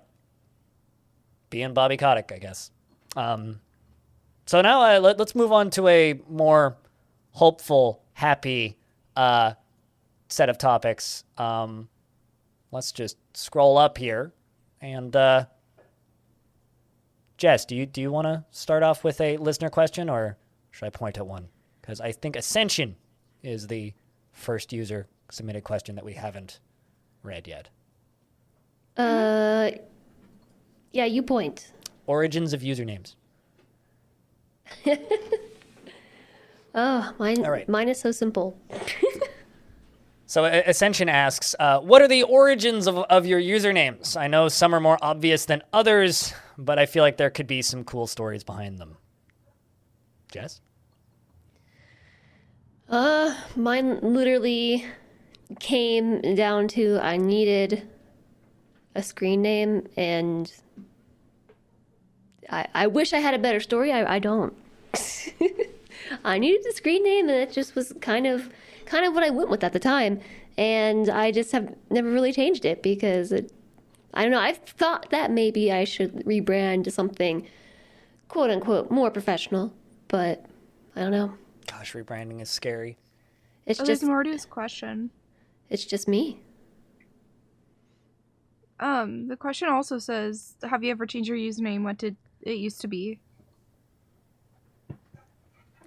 Being Bobby Kotick, I guess. So now let's move on to a more hopeful, happy set of topics. Let's just scroll up here. And Jess, do you want to start off with a listener question, or should I point at one? Because I think Ascension is the first user submitted question that we haven't read yet. Yeah, you point. Origins of usernames. Oh, mine. All right. Mine is so simple. So Ascension asks, what are the origins of your usernames? I know some are more obvious than others, but I feel like there could be some cool stories behind them. Jess? Mine literally came down to I needed a screen name, and I wish I had a better story. I don't. I needed a screen name, and it just was kind of what I went with at the time, and I just have never really changed it because I don't know. I've thought that maybe I should rebrand to something quote unquote more professional, but I don't know. Gosh, rebranding is scary. It's There's just more to his question. it's just me. The question also says, have you ever changed your username? What did it used to be?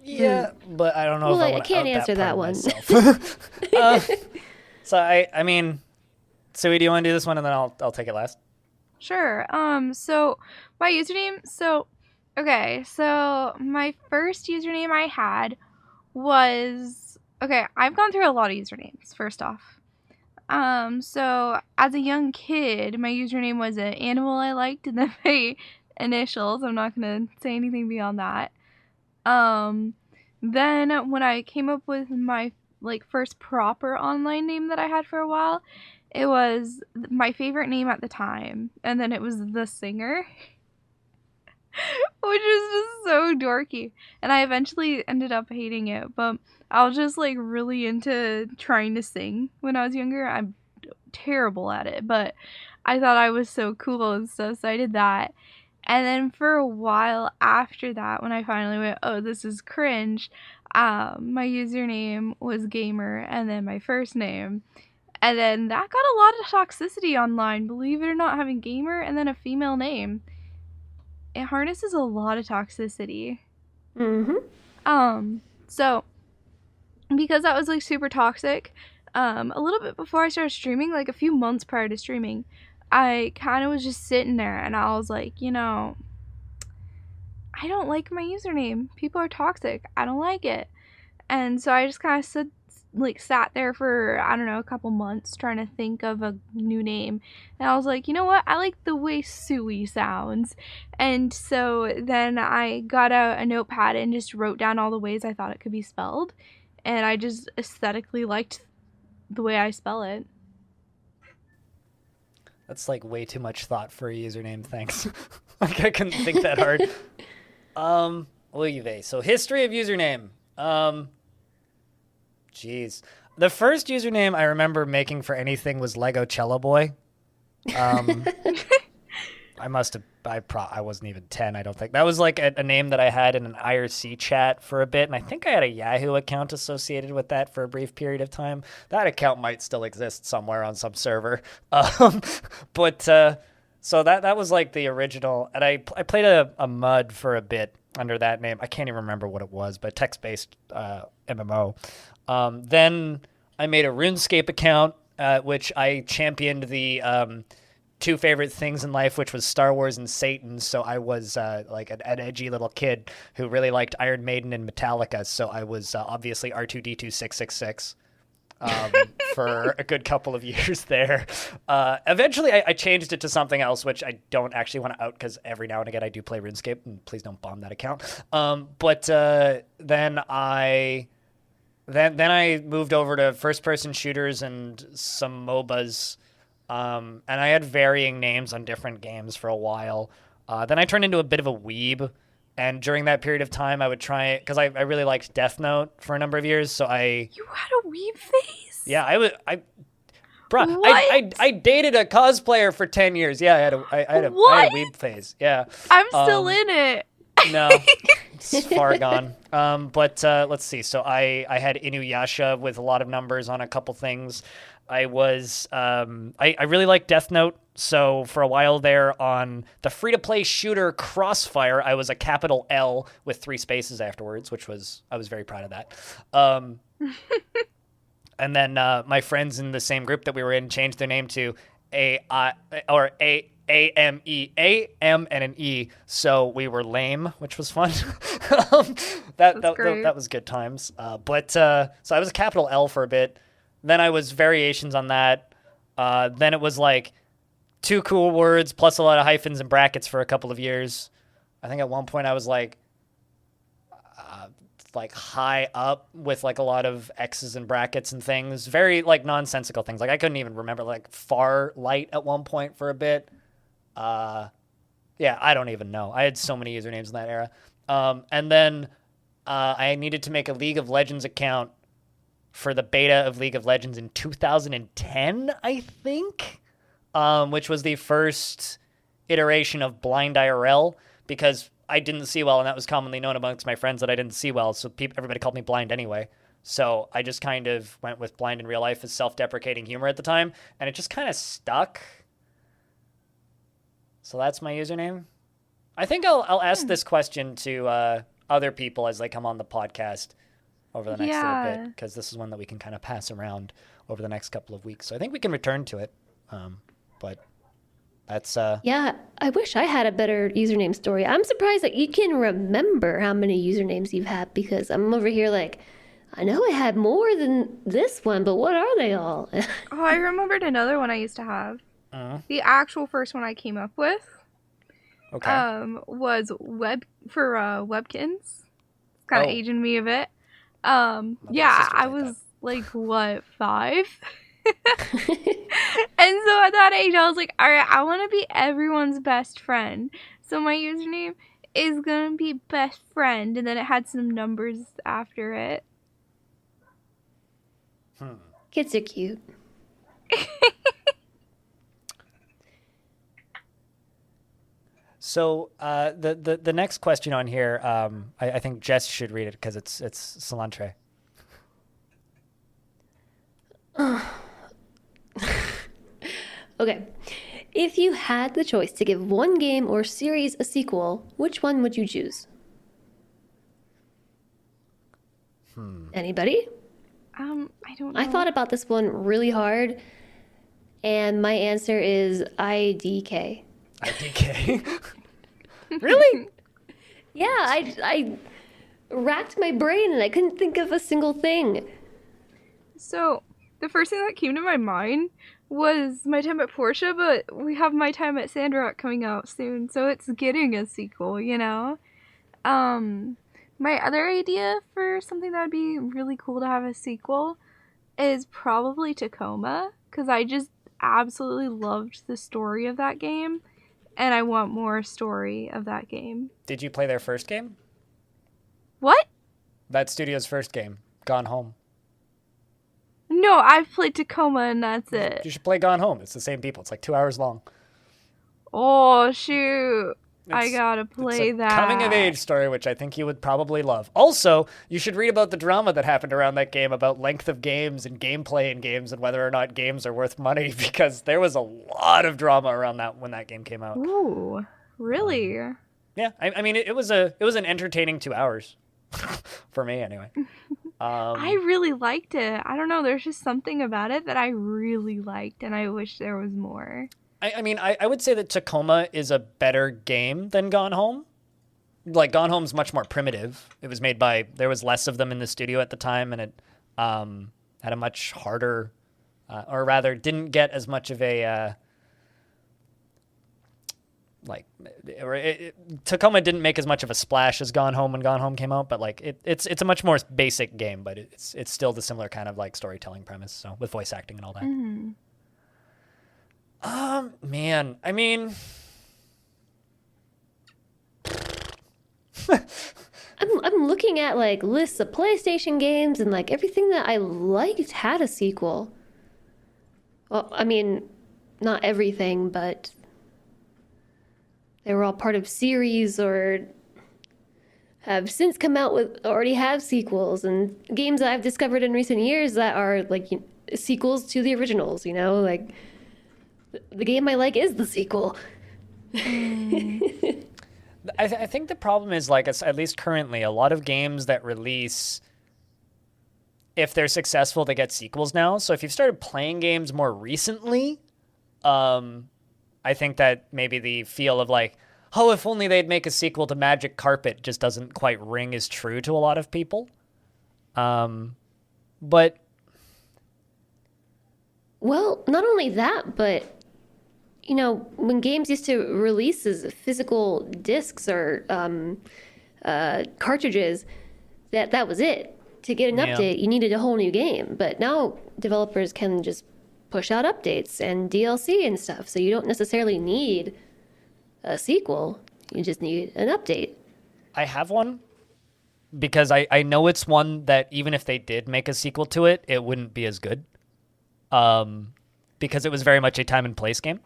Yeah, but I don't know Well, if I I want can't to answer that one. one. So I mean, Sui, do you want to do this one, and then I'll take it last? Sure. So my username, okay, so my first username I had was, okay, I've gone through a lot of usernames, first off. So as a young kid, my username was an animal I liked, and then my initials. I'm not going to say anything beyond that. Then when I came up with my first proper online name that I had for a while, it was my favorite name at the time, and then it was The Singer, which is just so dorky, and I eventually ended up hating it, but I was just really into trying to sing when I was younger. I'm terrible at it, but I thought I was so cool and stuff, so I did that. And then for a while after that, when I finally went, oh, this is cringe, my username was Gamer, and then my first name. And then that got a lot of toxicity online, believe it or not, having Gamer and then a female name. It harnesses a lot of toxicity. Mm-hmm. So, because that was super toxic, a little bit before I started streaming, a few months prior to streaming, I kind of was just sitting there, and I was like, I don't like my username. People are toxic. I don't like it. And so I just kind of sat there for, I don't know, a couple months trying to think of a new name. And I was like, you know what? I like the way Sui sounds. And so then I got out a notepad and just wrote down all the ways I thought it could be spelled. And I just aesthetically liked the way I spell it. That's way too much thought for a username, thanks. I couldn't think that hard. Olive. So history of username. Jeez. The first username I remember making for anything was Lego Cello Boy. I wasn't even 10, I don't think. That was a name that I had in an IRC chat for a bit, and I think I had a Yahoo account associated with that for a brief period of time. That account might still exist somewhere on some server. So that was the original, and I played a MUD for a bit under that name. I can't even remember what it was, but text-based MMO. Then I made a RuneScape account, which I championed the two favorite things in life, which was Star Wars and Satan. So I was an edgy little kid who really liked Iron Maiden and Metallica. So I was obviously R2D2 666 for a good couple of years there. Eventually I changed it to something else, which I don't actually want to out because every now and again I do play RuneScape, and please don't bomb that account. Then I moved over to first-person shooters and some MOBAs. And I had varying names on different games for a while. Then I turned into a bit of a weeb. And during that period of time, I would try it because I really liked Death Note for a number of years. So You had a weeb face? Yeah, I dated a cosplayer for 10 years. Yeah, I had a weeb phase. Yeah. I'm still in it. No, it's far gone. But let's see. So I had Inuyasha with a lot of numbers on a couple things. I was I really like Death Note. So for a while there on the free-to-play shooter Crossfire, I was a capital L with 3 spaces afterwards, which was I was very proud of that. And then my friends in the same group that we were in changed their name to A-M-E, and an E, so we were lame, which was fun. That was good times. So I was a capital L for a bit. Then I was variations on that. Then it was like 2 cool words plus a lot of hyphens and brackets for a couple of years. I think at one point I was like high up with like a lot of X's and brackets and things. Very like nonsensical things. Like I couldn't even remember like far light at one point for a bit. Yeah, I don't even know. I had so many usernames in that era. And then I needed to make a League of Legends account for the beta of League of Legends in 2010, I think, which was the first iteration of Blind IRL, because I didn't see well, and that was commonly known amongst my friends that I didn't see well, so everybody called me blind anyway. So I just kind of went with blind in real life as self-deprecating humor at the time, and it just kind of stuck. So that's my username. I think I'll ask this question to other people as they come on the podcast over the next little bit, because this is one that we can kind of pass around over the next couple of weeks. So I think we can return to it. But that's... Yeah, I wish I had a better username story. I'm surprised that you can remember how many usernames you've had, because I'm over here like, I know I had more than this one, but what are they all? Oh, I remembered another one I used to have. The actual first one I came up with was Webkins. It's kind of aging me a bit. Yeah, I was like, what, 5? And so at that age, I was like, all right, I want to be everyone's best friend. So my username is going to be best friend. And then it had some numbers after it. Kids are cute. So the next question on here, I think Jess should read it because it's Cilantro. Okay. If you had the choice to give one game or series a sequel, which one would you choose? Anybody? I don't know. I thought about this one really hard, and my answer is IDK. IDK? Really? Yeah, I racked my brain and I couldn't think of a single thing. So, the first thing that came to my mind was My Time at Portia, but we have My Time at Sandrock coming out soon, so it's getting a sequel, you know? My other idea for something that would be really cool to have a sequel is probably Tacoma, because I just absolutely loved the story of that game, and I want more story of that game. Did you play their first game? What? That studio's first game, Gone Home. No, I've played Tacoma and that's it. You should play Gone Home. It's the same people. It's like 2 hours long. Oh, shoot. I gotta play it's a that. coming of age story, which I think you would probably love. Also, you should read about the drama that happened around that game about length of games and gameplay in games and whether or not games are worth money, because there was a lot of drama around that when that game came out. Ooh, really? Yeah, I mean, it was an entertaining 2 hours for me anyway. I really liked it. I don't know. There's just something about it that I really liked, and I wish there was more. I mean, I would say that Tacoma is a better game than Gone Home. Like, Gone Home's much more primitive. It was made there was less of them in the studio at the time, and it had a much harder, or rather, didn't get as much of a, Tacoma didn't make as much of a splash as Gone Home when Gone Home came out, but like it's a much more basic game, but it's still the similar kind of like storytelling premise, so with voice acting and all that. Mm-hmm. Man, I mean, I'm looking at like lists of PlayStation games, and like everything that I liked had a sequel. Well, I mean, not everything, but they were all part of series or have since come out with already have sequels, and games that I've discovered in recent years that are like sequels to the originals. You know, like the game I like is the sequel. I think the problem is, like, at least currently, a lot of games that release, if they're successful, they get sequels now. So if you've started playing games more recently, I think that maybe the feel of like, oh, if only they'd make a sequel to Magic Carpet just doesn't quite ring as true to a lot of people. But Well, not only that, but you know, when games used to release as physical discs or cartridges, that was it. To get an update, you needed a whole new game. But now developers can just push out updates and DLC and stuff, so you don't necessarily need a sequel. You just need an update. I have one because I know it's one that even if they did make a sequel to it, it wouldn't be as good. Because it was very much a time and place game.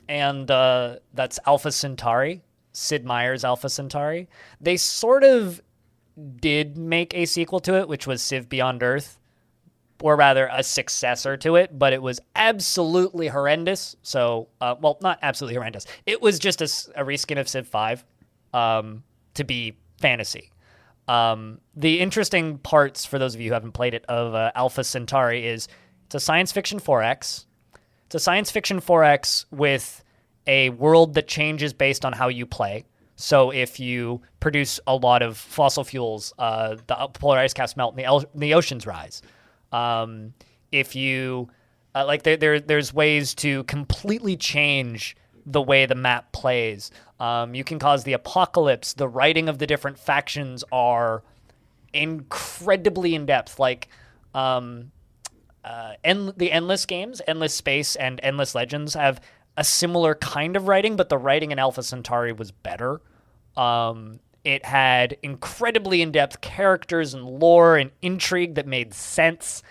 And that's Alpha Centauri, Sid Meier's Alpha Centauri. They sort of did make a sequel to it, which was Civ Beyond Earth, or rather a successor to it, but it was absolutely horrendous. So, well, not absolutely horrendous. It was just a reskin of Civ 5 to be fantasy. The interesting parts, for those of you who haven't played it, of Alpha Centauri is it's a science fiction 4X. It's a science fiction 4X with a world that changes based on how you play. So if you produce a lot of fossil fuels, the polar ice caps melt and the oceans rise. If you there's ways to completely change the way the map plays. You can cause the apocalypse. The writing of the different factions are incredibly in depth. Like the Endless games, Endless Space and Endless Legends have a similar kind of writing, but the writing in Alpha Centauri was better. It had incredibly in-depth characters and lore and intrigue that made sense.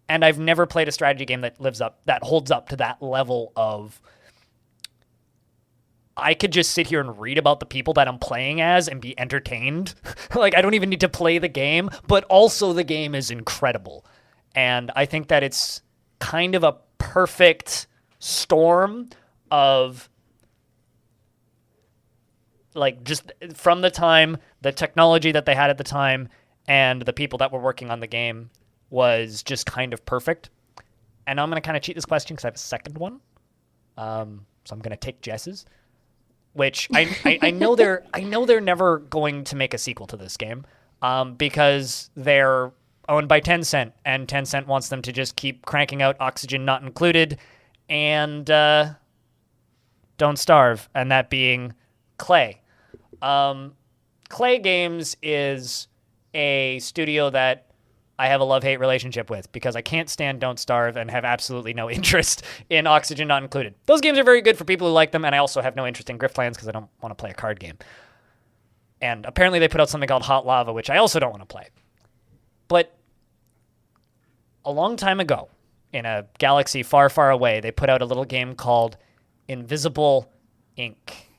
And I've never played a strategy game that holds up to that level of, I could just sit here and read about the people that I'm playing as and be entertained. Like, I don't even need to play the game, but also the game is incredible. And I think that it's kind of a perfect storm of, like, just from the time, the technology that they had at the time and the people that were working on the game was just kind of perfect. And I'm going to kind of cheat this question because I have a second one. So I'm going to take Jess's, which I know they're never going to make a sequel to this game because they're owned by Tencent, and Tencent wants them to just keep cranking out Oxygen Not Included and Don't Starve, and that being Clay. Clay Games is a studio that I have a love-hate relationship with because I can't stand Don't Starve and have absolutely no interest in Oxygen Not Included. Those games are very good for people who like them, and I also have no interest in Griftlands because I don't want to play a card game. And apparently they put out something called Hot Lava, which I also don't want to play. But a long time ago, in a galaxy far, far away, they put out a little game called Invisible Ink,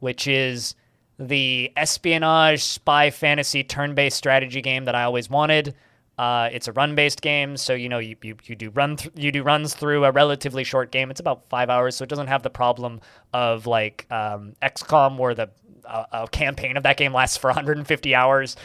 which is the espionage spy fantasy turn-based strategy game that I always wanted. It's a run-based game, so you do runs through a relatively short game. It's about 5 hours, so it doesn't have the problem of like XCOM, where the campaign of that game lasts for 150 hours.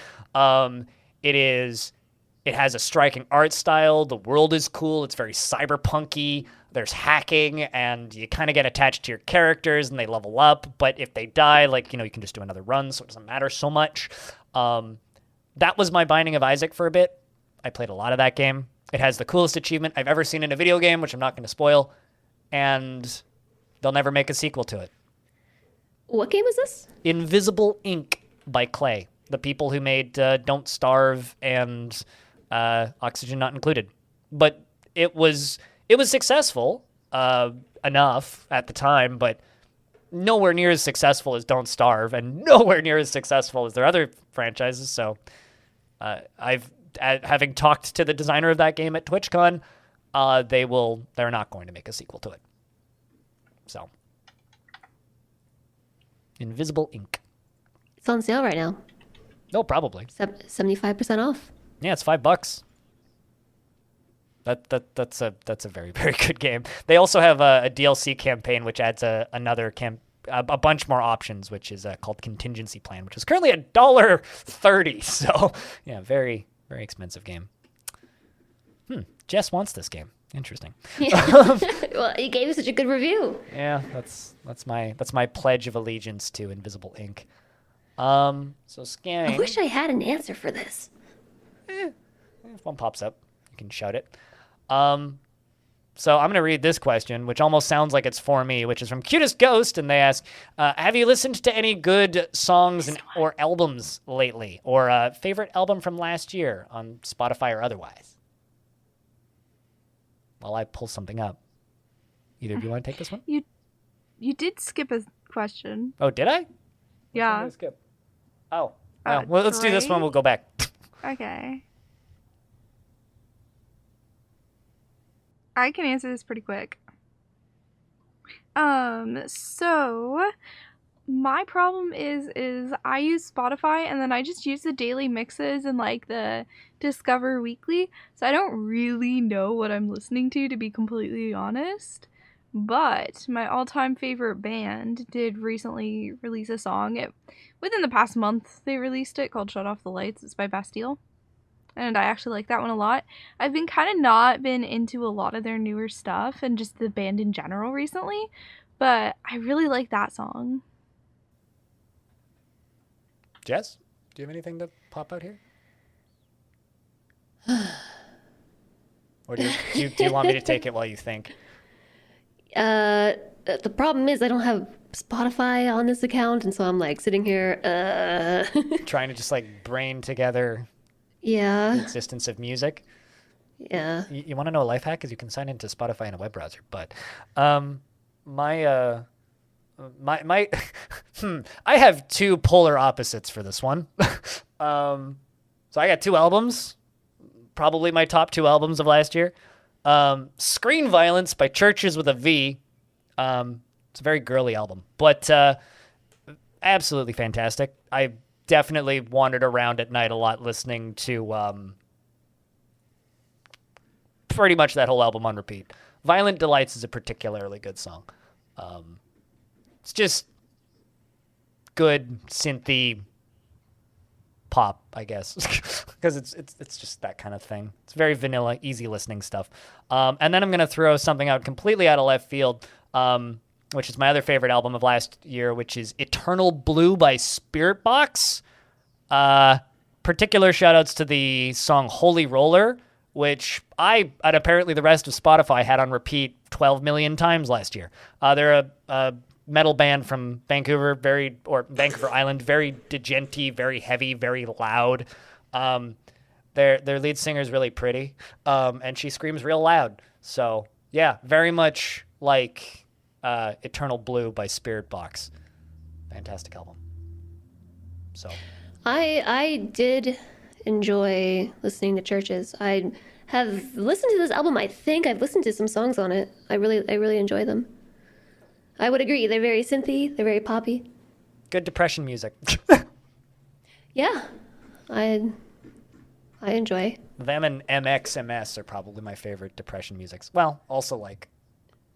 It has a striking art style. The world is cool. It's very cyberpunky. There's hacking, and you kind of get attached to your characters, and they level up. But if they die, you can just do another run, so it doesn't matter so much. That was my Binding of Isaac for a bit. I played a lot of that game. It has the coolest achievement I've ever seen in a video game, which I'm not going to spoil, and they'll never make a sequel to it. What game is this? Invisible Ink by Clay, the people who made Don't Starve and Oxygen Not Included. But it was successful enough at the time, but nowhere near as successful as Don't Starve, and nowhere near as successful as their other franchises. So having talked to the designer of that game at TwitchCon, they're not going to make a sequel to it. So, Invisible Ink. It's on sale right now. No, probably. 75% off. Yeah, it's $5. That's a very, very good game. They also have a DLC campaign which adds a bunch more options, which is called Contingency Plan, which is currently $1.30. So yeah, very, very expensive game. Jess wants this game. Interesting. Well, he gave you such a good review. Yeah, that's my pledge of allegiance to Invisible Ink. So scanning. I wish I had an answer for this. If one pops up, you can shout it. So I'm going to read this question, which almost sounds like it's for me, which is from Cutest Ghost, and they ask, have you listened to any good songs or albums lately, or a favorite album from last year on Spotify or otherwise? While I pull something up. Either of you want to take this one? You did skip a question. Oh, did I? Yeah. What did I skip? Oh. Well, let's do this one. We'll go back. Okay. I can answer this pretty quick. So my problem is I use Spotify and then I just use the daily mixes and like the Discover Weekly, so I don't really know what I'm listening to be completely honest. But my all-time favorite band did recently release a song. Within the past month, they released it, called Shut Off the Lights. It's by Bastille. And I actually like that one a lot. I've been kind of not been into a lot of their newer stuff and just the band in general recently, but I really like that song. Jess, do you have anything to pop out here? Or do you want me to take it while you think? The problem is I don't have Spotify on this account, and so I'm like sitting here, Trying to just like brain together the yeah, existence of music. yeah. You want to know a life hack? Is you can sign into Spotify in a web browser. But my I have two polar opposites for this one. So I got two albums, probably my top two albums of last year. Screen Violence by Churches with a V. It's a very girly album, but absolutely fantastic. I definitely wandered around at night a lot listening to pretty much that whole album on repeat. Violent Delights is a particularly good song. It's just good synthy pop, I guess, because it's just that kind of thing. It's very vanilla, easy listening stuff. And then I'm gonna throw something out completely out of left field, which is my other favorite album of last year, which is Eternal Blue by Spiritbox. Particular shout outs to the song Holy Roller, which I, and apparently the rest of Spotify, had on repeat 12 million times last year. They're a metal band from Vancouver, Vancouver Island, very djenty, very heavy, very loud. Their lead singer is really pretty, and she screams real loud. So yeah, very much like Eternal Blue by Spiritbox. Fantastic album. So I did enjoy listening to Churches. I have listened to this album. I think I've listened to some songs on it. I really enjoy them. I would agree. They're very synthy. They're very poppy. good depression music. Yeah, I enjoy. Them and MXMS are probably my favorite depression musics. Well, also like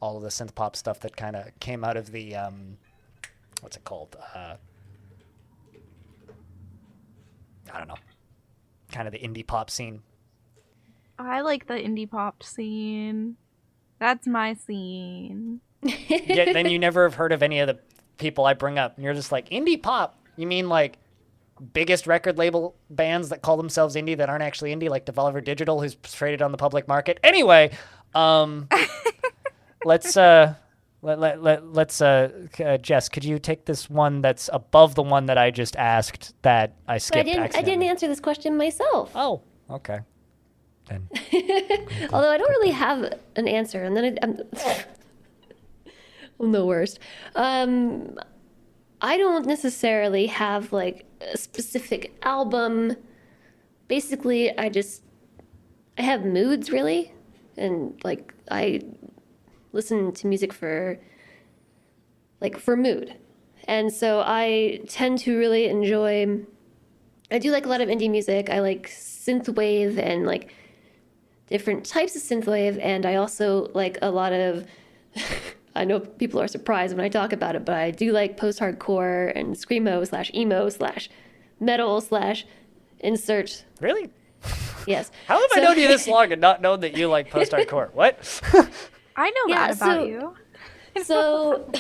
all of the synth pop stuff that kind of came out of the what's it called? I don't know. Kind of the indie pop scene. I like the indie pop scene. That's my scene. Yeah, then you never have heard of any of the people I bring up, and you're just like, indie pop? You mean like biggest record label bands that call themselves indie that aren't actually indie, like Devolver Digital, who's traded on the public market? Anyway, let's Jess, could you take this one that's above the one that I just asked that I skipped? I didn't answer this question myself. Oh, okay. Then Although I don't really have an answer, and then I'm the worst. I don't necessarily have like a specific album. Basically, I have moods really, and like I listen to music for mood, And so I tend to really enjoy. I do like a lot of indie music. I like synthwave and like different types of synthwave, and I also like a lot of. I know people are surprised when I talk about it, but I do like post-hardcore and screamo/emo/insert. Really? Yes. How have I known you this long and not known that you like post-hardcore? What? I know Yeah, that about so- you. So,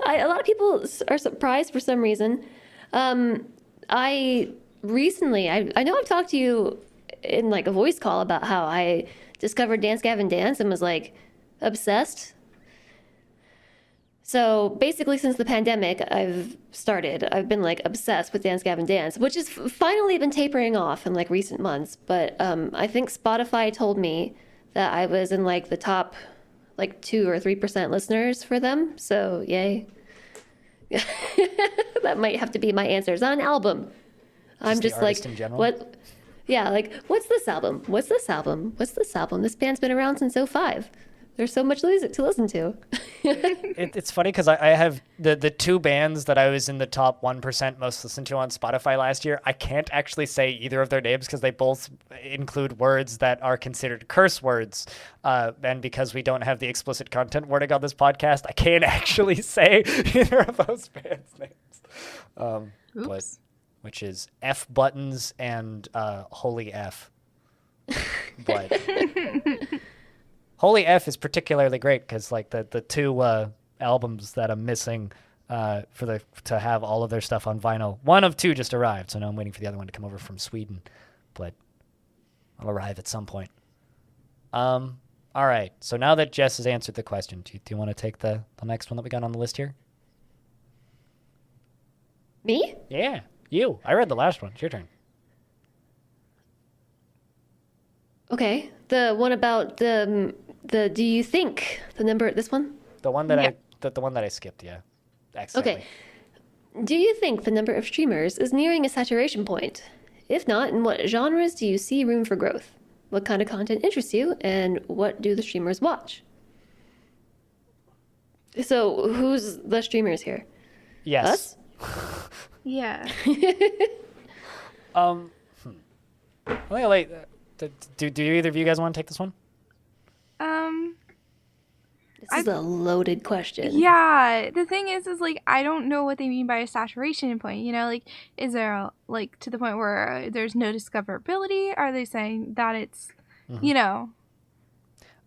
a lot of people are surprised for some reason. I recently, I know I've talked to you in like a voice call about how I discovered Dance Gavin Dance and was like obsessed. So basically, since the pandemic, I've been like obsessed with Dance Gavin Dance, which has finally been tapering off in like recent months. But I think Spotify told me that I was in like the top like 2 or 3% listeners for them. So yay. That might have to be my answers on an album. I'm the just like, artist in general? what? Yeah, like, what's this album? What's this album? What's this album? This band's been around since '05. There's so much music to listen to. It's funny because I have the two bands that I was in the top 1% most listened to on Spotify last year. I can't actually say either of their names because they both include words that are considered curse words. And because we don't have the explicit content warning on this podcast, I can't actually say either of those bands' names. Which is F Buttons and Holy F. But Holy F is particularly great because like the two albums that I'm missing to have all of their stuff on vinyl. One of two just arrived, so now I'm waiting for the other one to come over from Sweden, but I'll arrive at some point. All right, so now that Jess has answered the question, do you want to take the next one that we got on the list here? Me? Yeah, you. I read the last one. It's your turn. Okay. The one about the do you think the number, this one? The one that Yeah. the one that I skipped, yeah. Accidentally. Okay. Do you think the number of streamers is nearing a saturation point? If not, in what genres do you see room for growth? What kind of content interests you, and what do the streamers watch? So, who's the streamers here? Yes. Us? Yeah. I think like, do either of you guys want to take this one? This is a loaded question. Yeah, the thing is like I don't know what they mean by a saturation point. You know, like is there like to the point where there's no discoverability? Are they saying that it's, you know?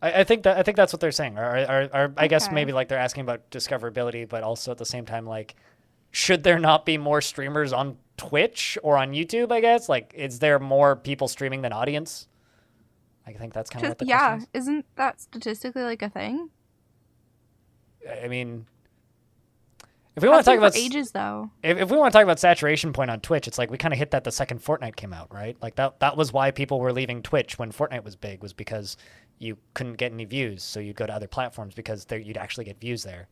I think that's what they're saying. Or I guess Okay. maybe like they're asking about discoverability, but also at the same time like, should there not be more streamers on Twitch or on YouTube? I guess like, is there more people streaming than audience? I think that's kind of what the Yeah, question isn't that statistically like a thing? is. I mean, if we want to talk about ages though. if we want to talk about saturation point on Twitch, it's like we kind of hit that the second Fortnite came out, right? Like that was why people were leaving Twitch when Fortnite was big, was because you couldn't get any views, so you'd go to other platforms because there you'd actually get views there.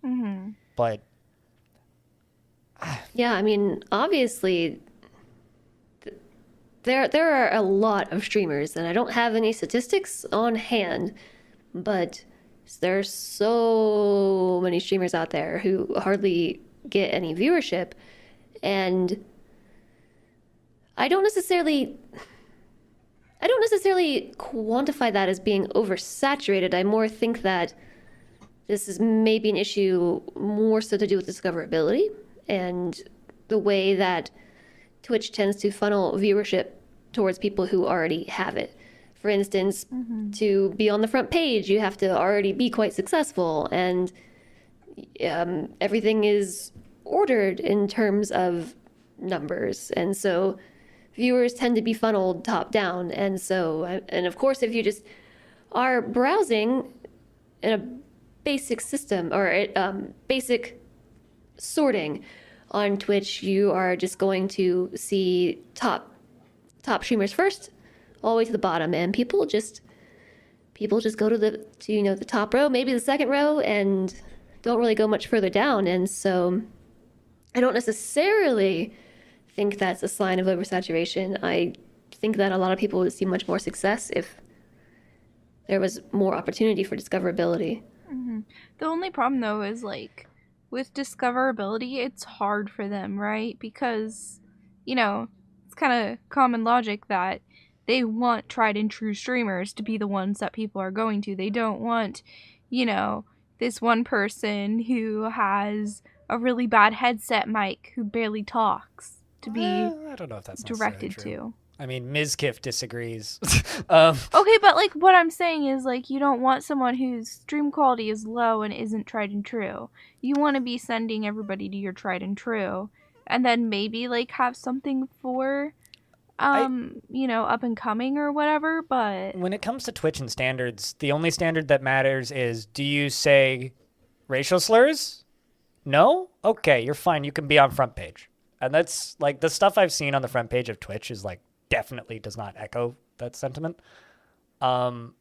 Mm-hmm. But Yeah, I mean, obviously, there are a lot of streamers, and I don't have any statistics on hand, but there's so many streamers out there who hardly get any viewership, and I don't necessarily quantify that as being oversaturated. I more think that this is maybe an issue more so to do with discoverability and the way that Twitch tends to funnel viewership towards people who already have it. For instance, to be on the front page, you have to already be quite successful, and everything is ordered in terms of numbers. And so viewers tend to be funneled top down. And of course, if you just are browsing in a basic system or basic sorting on Twitch, you are just going to see top streamers first, all the way to the bottom, and people just go to the top row, maybe the second row, and don't really go much further down. And so I don't necessarily think that's a sign of oversaturation. I think that a lot of people would see much more success if there was more opportunity for discoverability. The only problem though is like with discoverability, it's hard for them, right? Because, it's kind of common logic that they want tried and true streamers to be the ones that people are going to. They don't want, this one person who has a really bad headset mic who barely talks to be I don't know if that's directed true. to. I mean, Ms. Kiff disagrees. Okay, but like what I'm saying is like you don't want someone whose stream quality is low and isn't tried and true. You want to be sending everybody to your tried and true, and then maybe like have something for, up and coming or whatever. But when it comes to Twitch and standards, the only standard that matters is, do you say racial slurs? No? Okay, you're fine. You can be on front page. And that's like the stuff I've seen on the front page of Twitch is like definitely does not echo that sentiment. I'm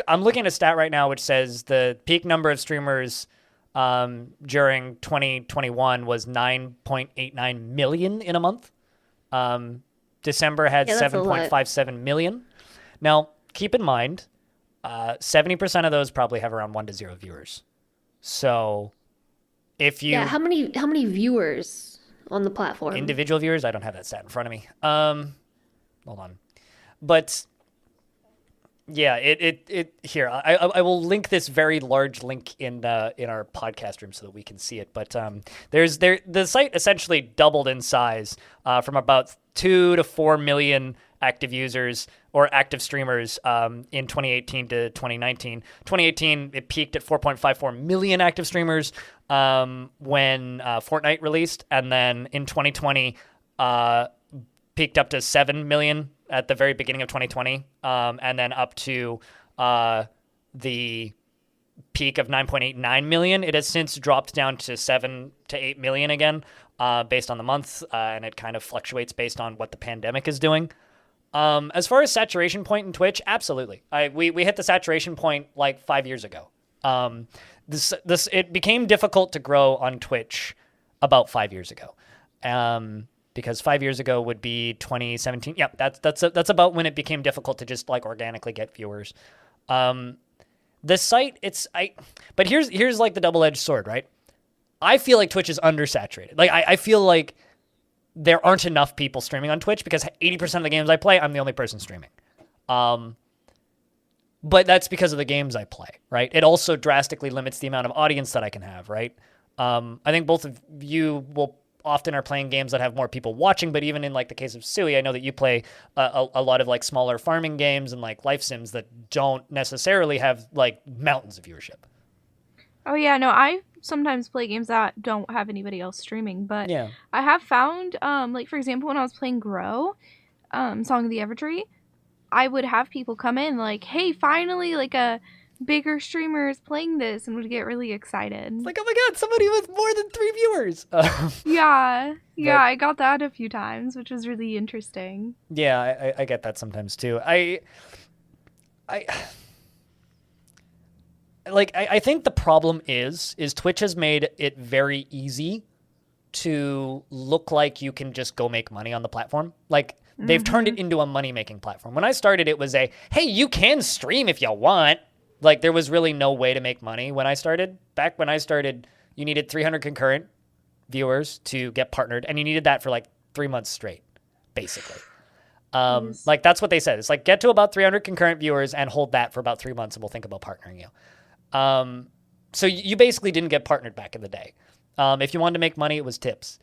looking at a stat right now which says the peak number of streamers during 2021 was 9.89 million in a month. December had 7.57 million. Now, keep in mind, 70% of those probably have around 1 to 0 viewers. So if you... Yeah, how many viewers on the platform? Individual viewers? I don't have that stat in front of me. Hold on. But yeah, it here. I will link this very large link in our podcast room so that we can see it. But the site essentially doubled in size from about 2 to 4 million active users or active streamers in 2018 to 2019. 2018 it peaked at 4.54 million active streamers when Fortnite released, and then in 2020 peaked up to 7 million at the very beginning of 2020, and then up to the peak of 9.89 million. It has since dropped down to 7 to 8 million again, based on the month, and it kind of fluctuates based on what the pandemic is doing. As far as saturation point in Twitch, absolutely. We hit the saturation point like 5 years ago. It became difficult to grow on Twitch about 5 years ago. Because 5 years ago would be 2017. Yeah, that's about when it became difficult to just like organically get viewers. The site, but here's like the double-edged sword, right? I feel like Twitch is undersaturated. Like I feel like there aren't enough people streaming on Twitch because 80% of the games I play, I'm the only person streaming. But that's because of the games I play, right? It also drastically limits the amount of audience that I can have, right? I think both of you will often are playing games that have more people watching, but even in like the case of Sui, I know that you play a lot of like smaller farming games and like life sims that don't necessarily have like mountains of viewership. Oh yeah, no, I sometimes play games that don't have anybody else streaming, but yeah. I have found, like for example, when I was playing Grow, Song of the Evertree, I would have people come in like, hey, finally like a bigger streamer is playing this, and would get really excited. It's like, oh my god, somebody with more than 3 viewers. Yeah, I got that a few times, which was really interesting. Yeah, I get that sometimes too. I think the problem is Twitch has made it very easy to look like you can just go make money on the platform. Like, they've turned it into a money-making platform. When I started, it was hey, you can stream if you want. Like, there was really no way to make money when I started. Back when I started, you needed 300 concurrent viewers to get partnered, and you needed that for like 3 months straight, basically. Like, that's what they said. It's like, get to about 300 concurrent viewers and hold that for about 3 months, and we'll think about partnering you. So you basically didn't get partnered back in the day. If you wanted to make money, it was tips.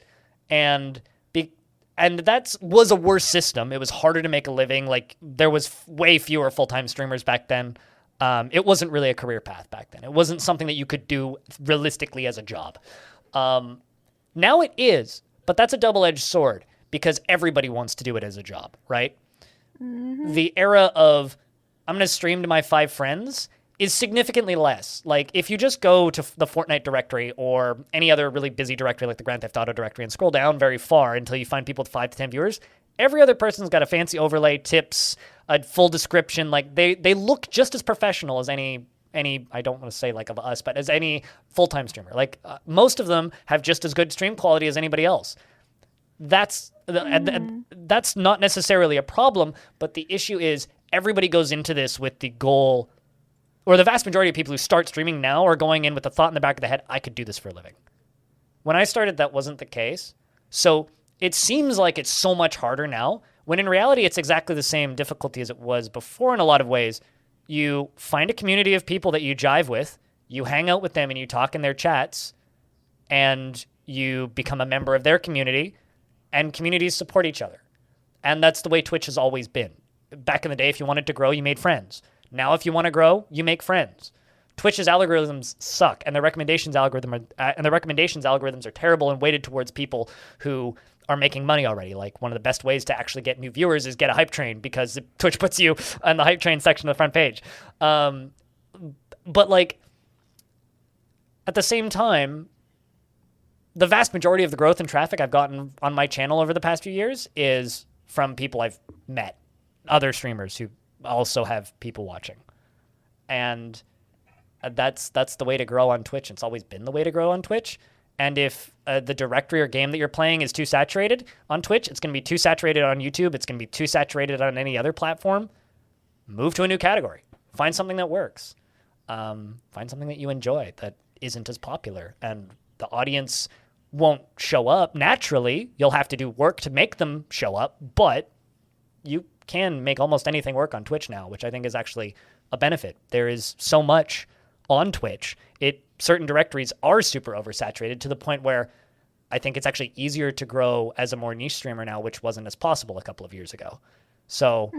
And that was a worse system. It was harder to make a living. Like, there was way fewer full-time streamers back then. It wasn't really a career path back then. It wasn't something that you could do realistically as a job. Now it is, but that's a double-edged sword because everybody wants to do it as a job, right? Mm-hmm. The era of I'm going to stream to my 5 friends is significantly less. Like, if you just go to the Fortnite directory or any other really busy directory like the Grand Theft Auto directory and scroll down very far until you find people with 5 to 10 viewers, every other person's got a fancy overlay, tips, a full description. Like, they look just as professional as any I don't want to say like of us, but as any full-time streamer. Like, most of them have just as good stream quality as anybody else. That's not necessarily a problem, but the issue is everybody goes into this with the goal or the vast majority of people who start streaming now are going in with the thought in the back of the head, I could do this for a living. When I started, that wasn't the case. So it seems like it's so much harder now, when in reality, it's exactly the same difficulty as it was before in a lot of ways. You find a community of people that you jive with, you hang out with them and you talk in their chats, and you become a member of their community, and communities support each other. And that's the way Twitch has always been. Back in the day, if you wanted to grow, you made friends. Now, if you want to grow, you make friends. Twitch's algorithms suck, and the recommendations algorithms are terrible and weighted towards people who are making money already. Like, one of the best ways to actually get new viewers is get a hype train, because Twitch puts you on the hype train section of the front page. But like, at the same time, the vast majority of the growth in traffic I've gotten on my channel over the past few years is from people I've met, other streamers who also have people watching. And that's the way to grow on Twitch. It's always been the way to grow on Twitch. And if the directory or game that you're playing is too saturated on Twitch, it's going to be too saturated on YouTube, it's going to be too saturated on any other platform, move to a new category. Find something that works. Find something that you enjoy that isn't as popular. And the audience won't show up naturally. You'll have to do work to make them show up, but you can make almost anything work on Twitch now, which I think is actually a benefit. There is so much on Twitch. Certain directories are super oversaturated to the point where I think it's actually easier to grow as a more niche streamer now, which wasn't as possible a couple of years ago. So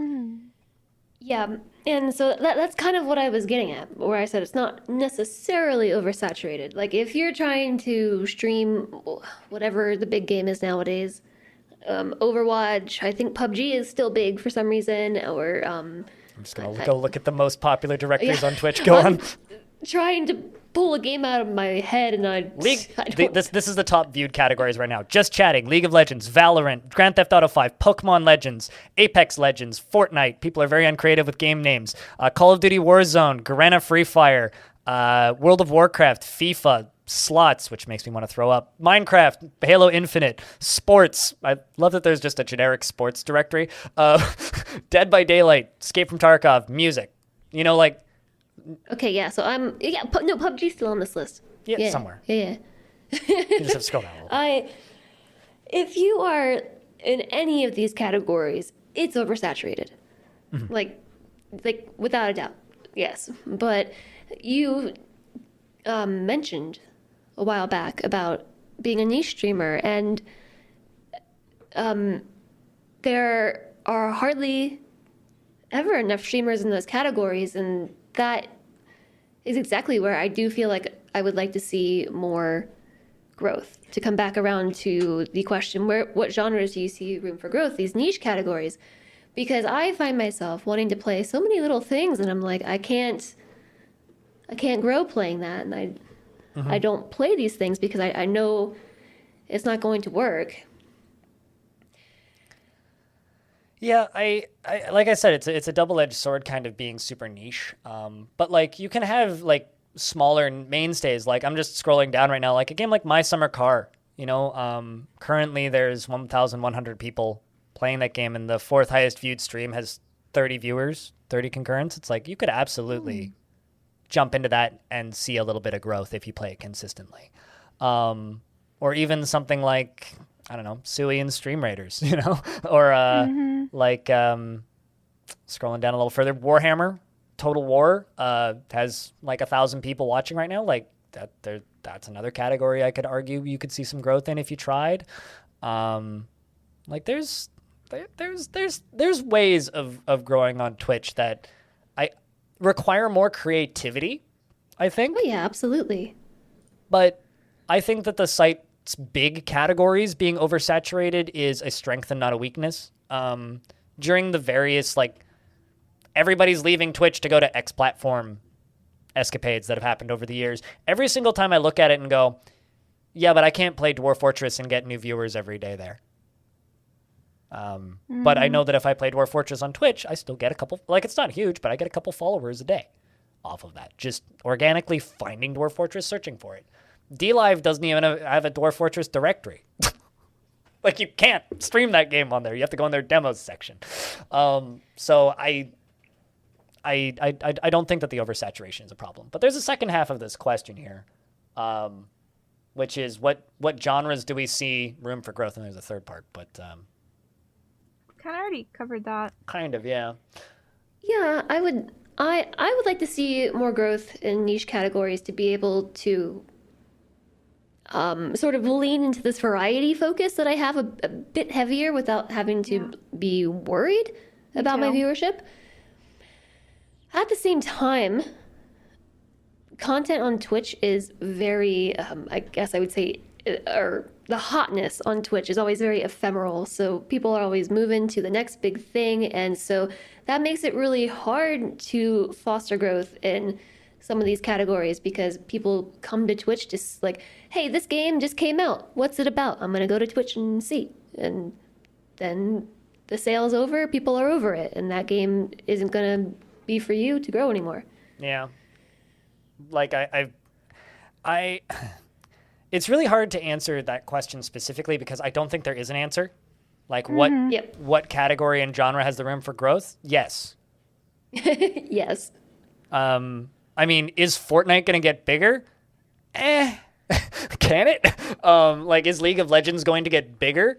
Yeah, and so that's kind of what I was getting at, where I said it's not necessarily oversaturated. Like, if you're trying to stream whatever the big game is nowadays, Overwatch, I think PUBG is still big for some reason, or I'm just going to go look at the most popular directories on Twitch. Go on. Trying to pull a game out of my head, and this is the top viewed categories right now. Just chatting, League of Legends, Valorant, Grand Theft Auto 5, Pokemon Legends, Apex Legends, Fortnite. People are very uncreative with game names. Call of Duty Warzone, Garena Free Fire, World of Warcraft, FIFA, slots, which makes me want to throw up, Minecraft, Halo Infinite, sports. I love that there's just a generic sports directory. Dead by Daylight, Escape from Tarkov, music. You know, like... Okay, yeah, so PUBG's still on this list. Yeah, somewhere. Yeah. You just have to scroll down a little bit. If you are in any of these categories, it's oversaturated. Mm-hmm. Like without a doubt, yes. But you mentioned a while back about being a niche streamer, and there are hardly ever enough streamers in those categories, and that is exactly where I do feel like I would like to see more growth. To come back around to the question, what genres do you see room for growth? These niche categories, because I find myself wanting to play so many little things, and I'm like, I can't grow playing that, and I don't play these things because I know it's not going to work. Yeah, I like I said, it's a double-edged sword, kind of being super niche. But like, you can have like smaller mainstays. Like, I'm just scrolling down right now, like a game like My Summer Car. You know, currently there's 1,100 people playing that game, and the fourth highest viewed stream has 30 viewers, 30 concurrents. It's like, you could absolutely jump into that and see a little bit of growth if you play it consistently. Or even something like, I don't know, Suey and Stream Raiders, you know, or like scrolling down a little further, Warhammer Total War has like 1,000 people watching right now. Like that's another category I could argue you could see some growth in if you tried. Like there's ways of growing on Twitch that I require more creativity, I think. Oh yeah, absolutely. But I think that the site's big categories being oversaturated is a strength and not a weakness. During the various, like, everybody's leaving Twitch to go to X platform escapades that have happened over the years, every single time I look at it and go, yeah, but I can't play Dwarf Fortress and get new viewers every day there. But I know that if I play Dwarf Fortress on Twitch, I still get a couple, like, it's not huge, but I get a couple followers a day off of that. Just organically finding Dwarf Fortress, searching for it. DLive doesn't even have a Dwarf Fortress directory. Like, you can't stream that game on there. You have to go in their demos section. So I I don't think that the oversaturation is a problem. But there's a second half of this question here, which is what genres do we see room for growth? And there's a third part, but Kind of already covered that. kind of, yeah. Yeah, I would like to see more growth in niche categories to be able to sort of lean into this variety focus that I have a bit heavier without having to be worried about my too. viewership. At the same time, content on Twitch is very, I guess I would say, or the hotness on Twitch is always very ephemeral. So people are always moving to the next big thing. And so that makes it really hard to foster growth in some of these categories because people come to Twitch just like, hey, this game just came out. What's it about? I'm going to go to Twitch and see. And then the sale's over, people are over it. And that game isn't going to be for you to grow anymore. Yeah. Like I it's really hard to answer that question specifically because I don't think there is an answer. Like Yep. what category and genre has the room for growth? Yes. Yes. I mean, is Fortnite going to get bigger? Can it? Like, is League of Legends going to get bigger?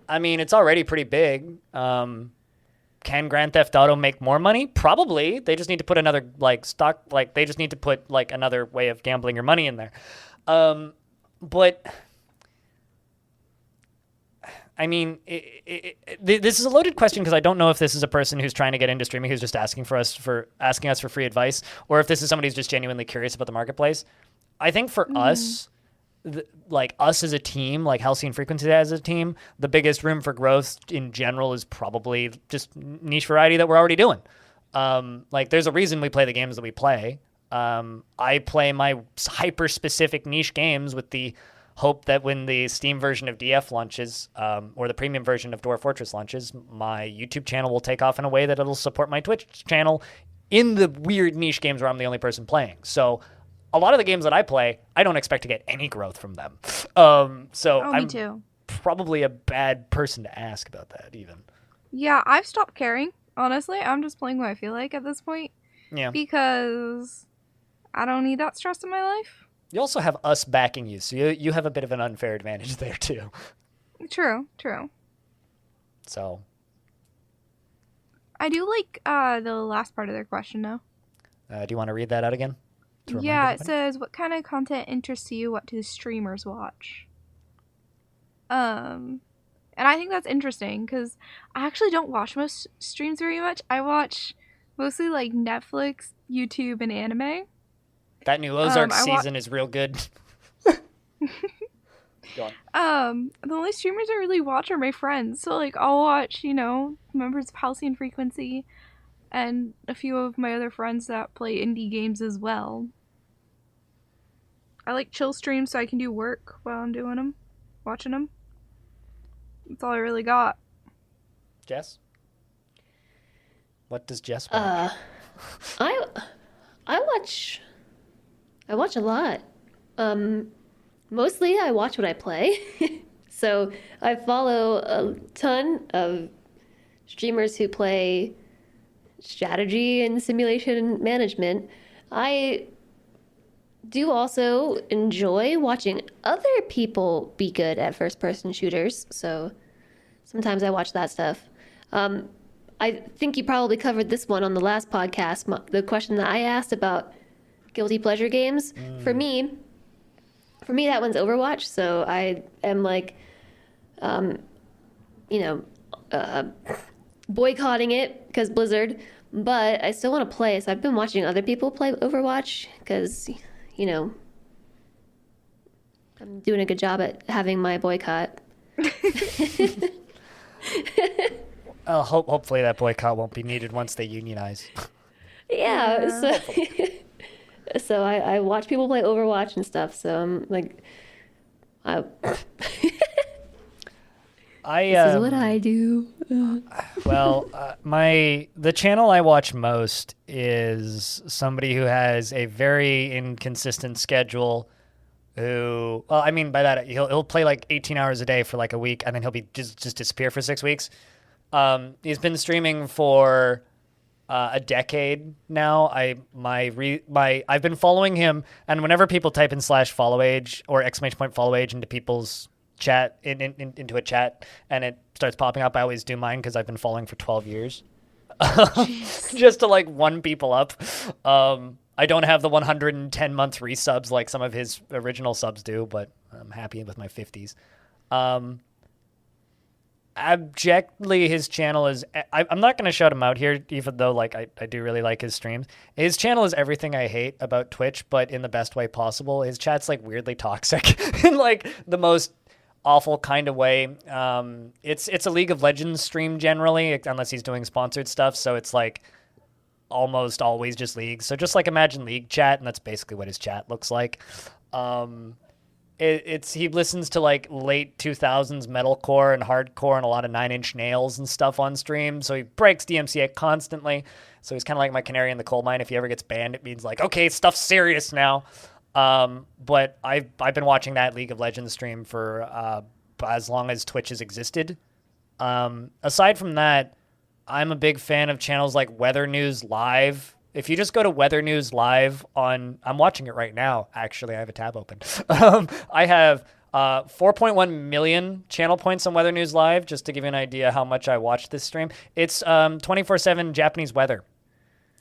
I mean, it's already pretty big. Can Grand Theft Auto make more money? Probably. They just need to put another they just need to put another way of gambling your money in there. But I mean, this is a loaded question because I don't know if this is a person who's trying to get into streaming who's just asking us for free advice, or if this is somebody who's just genuinely curious about the marketplace. I think for us, us as a team, like Halcyon Frequency as a team, the biggest room for growth in general is probably just niche variety that we're already doing. There's a reason we play the games that we play. I play my hyper-specific niche games with the hope that when the Steam version of DF launches, or the premium version of Dwarf Fortress launches, my YouTube channel will take off in a way that it'll support my Twitch channel in the weird niche games where I'm the only person playing. So a lot of the games that I play, I don't expect to get any growth from them. Me too. Probably a bad person to ask about that even. Yeah, I've stopped caring. Honestly, I'm just playing what I feel like at this point. Yeah. Because I don't need that stress in my life. You also have us backing you, so you have a bit of an unfair advantage there too. True. So I do like the last part of their question though. do you want to read that out again? To remind Yeah, it everybody? says, what kind of content interests you? What do streamers watch? And I think that's interesting because I actually don't watch most streams very much. I watch mostly like Netflix, YouTube, and anime. That new Ozark I season is real good. Go on. The only streamers I really watch are my friends. So like I'll watch, members of Halcyon Frequency and a few of my other friends that play indie games as well. I like chill streams so I can do work while I'm doing them, watching them. That's all I really got. Jess? What does Jess watch? I watch a lot. Mostly I watch what I play. So I follow a ton of streamers who play strategy and simulation management. I do also enjoy watching other people be good at first-person shooters. So sometimes I watch that stuff. I think you probably covered this one on the last podcast, the question that I asked about guilty pleasure games. For me, that one's Overwatch. So I am boycotting it because Blizzard, but I still want to play. So I've been watching other people play Overwatch because, I'm doing a good job at having my boycott. Hopefully that boycott won't be needed once they unionize. Yeah. So I watch people play Overwatch and stuff. So I'm like, this is what I do. The channel I watch most is somebody who has a very inconsistent schedule. By that he'll play like 18 hours a day for like a week, and then he'll be just disappear for 6 weeks. He's been streaming for a decade now. I've been following him, and whenever people type in /follow age or !follow age into people's chat into a chat, and it starts popping up, I always do mine because I've been following for 12 years, just to like one people up. I don't have the 110-month resubs like some of his original subs do, but I'm happy with my 50s. Abjectly, his channel is... I'm not going to shout him out here, even though like I do really like his streams. His channel is everything I hate about Twitch, but in the best way possible. His chat's like weirdly toxic in like the most awful kind of way. It's a League of Legends stream generally, unless he's doing sponsored stuff, so it's like almost always just League. So just like imagine League chat, and that's basically what his chat looks like. He listens to like late 2000s metalcore and hardcore and a lot of Nine Inch Nails and stuff on stream. So he breaks DMCA constantly. So he's kind of like my canary in the coal mine. If he ever gets banned, it means like, okay, stuff's serious now. But I've been watching that League of Legends stream for as long as Twitch has existed. Aside from that, I'm a big fan of channels like Weather News Live. If you just go to Weather News Live I'm watching it right now, actually. I have a tab open. I have 4.1 million channel points on Weather News Live, just to give you an idea how much I watch this stream. It's 24/7 Japanese weather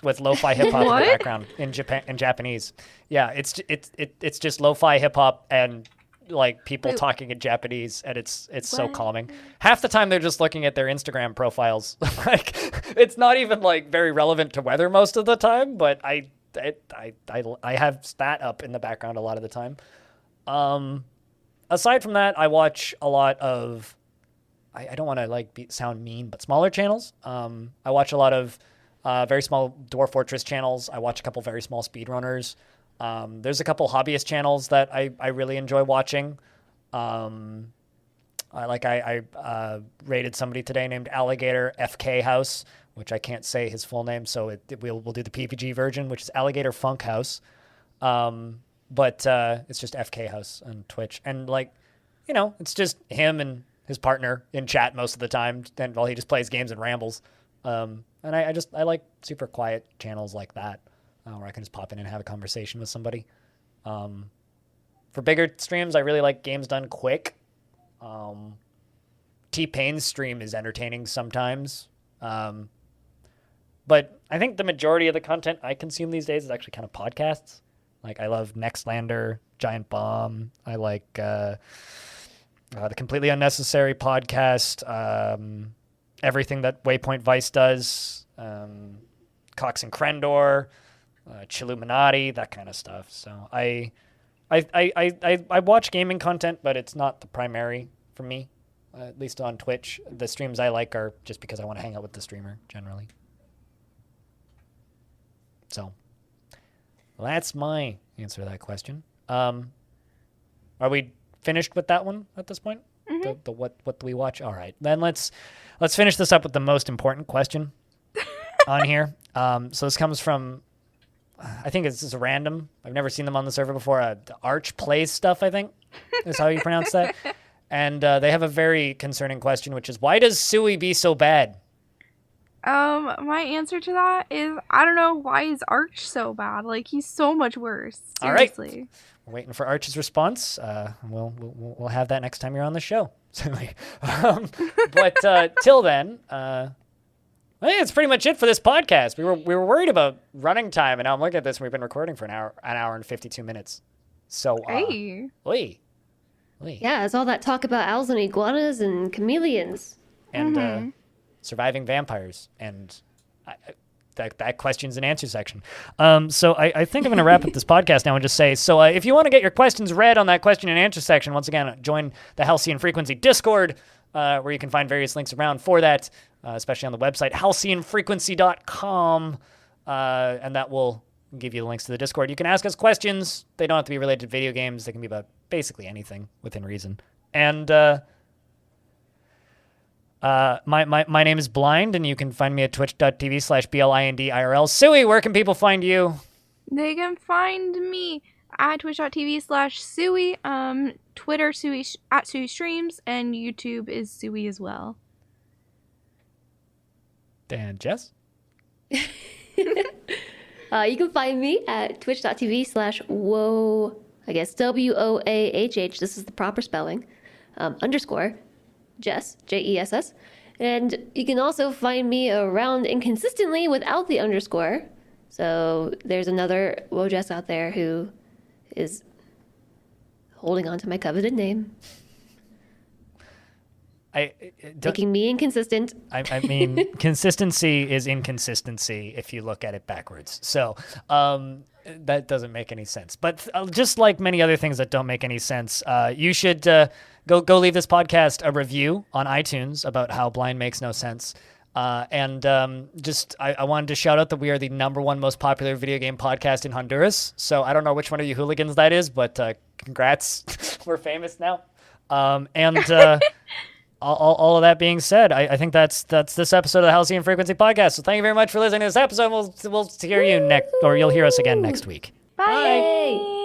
with lo-fi hip-hop in the background in Japanese. Yeah, it's just lo-fi hip-hop and like people talking in Japanese, and it's so calming. Half the time they're just looking at their Instagram profiles. Like it's not even like very relevant to weather most of the time, but I have that up in the background a lot of the time. Aside from that, I watch a lot of I don't want to sound mean, but smaller channels. I watch a lot of very small Dwarf Fortress channels. I watch a couple very small speedrunners. There's a couple hobbyist channels that I really enjoy watching. I rated somebody today named Alligator FK House, which I can't say his full name, so we'll do the PPG version, which is Alligator Funk House. But it's just FK House on Twitch, and it's just him and his partner in chat most of the time, and while he just plays games and rambles. And I like super quiet channels like that. Where I can just pop in and have a conversation with somebody. For bigger streams, I really like games done quick. T-Pain's stream is entertaining sometimes. But I think the majority of the content I consume these days is actually kind of podcasts. Like I love Nextlander, Giant Bomb. I like the Completely Unnecessary podcast. Everything that Waypoint Vice does. Cox and Crendor. Chilluminati, that kind of stuff. So I watch gaming content, but it's not the primary for me, at least on Twitch. The streams I like are just because I want to hang out with the streamer generally. So that's my answer to that question. Are we finished with that one at this point? Mm-hmm. The what do we watch? All right, then let's finish this up with the most important question on here. So this comes from, I think it's just random. I've never seen them on the server before. The Arch Plays Stuff, I think, is how you pronounce that. And they have a very concerning question, which is, why does Sui be so bad? My answer to that is, I don't know, why is Arch so bad? Like, he's so much worse. Seriously. All right. We're waiting for Arch's response. We'll have that next time you're on the show. But till then, I think that's pretty much it for this podcast. We were worried about running time, and now I'm looking at this, and we've been recording for an hour and 52 minutes. So, hey. Yeah, it's all that talk about owls and iguanas and chameleons. And surviving vampires. And that questions and answer section. So I think I'm going to wrap up this podcast now and just say, so if you want to get your questions read on that question and answer section, once again, join the Halcyon Frequency Discord, where you can find various links around for that. Especially on the website, halcyonfrequency.com, and that will give you the links to the Discord. You can ask us questions. They don't have to be related to video games. They can be about basically anything within reason. And my name is Blind, and you can find me at twitch.tv/BLINDIRL. Sui, where can people find you? They can find me at twitch.tv/Sui, Twitter Sui at Sui Streams, and YouTube is Sui as well. And Jess? You can find me at twitch.tv/whoa, I guess WOAHH, this is the proper spelling, _, Jess, JESS. And you can also find me around inconsistently without the underscore. So there's another Whoa Jess out there who is holding on to my coveted name. Making me inconsistent. I mean, consistency is inconsistency if you look at it backwards. So that doesn't make any sense. But just like many other things that don't make any sense, you should go leave this podcast a review on iTunes about how blind makes no sense. I wanted to shout out that we are the #1 most popular video game podcast in Honduras. So I don't know which one of you hooligans that is, but congrats. We're famous now. All of that being said, I think that's this episode of the Halcyon Frequency Podcast. So thank you very much for listening to this episode. We'll hear you next, or you'll hear us again next week. Bye. Bye.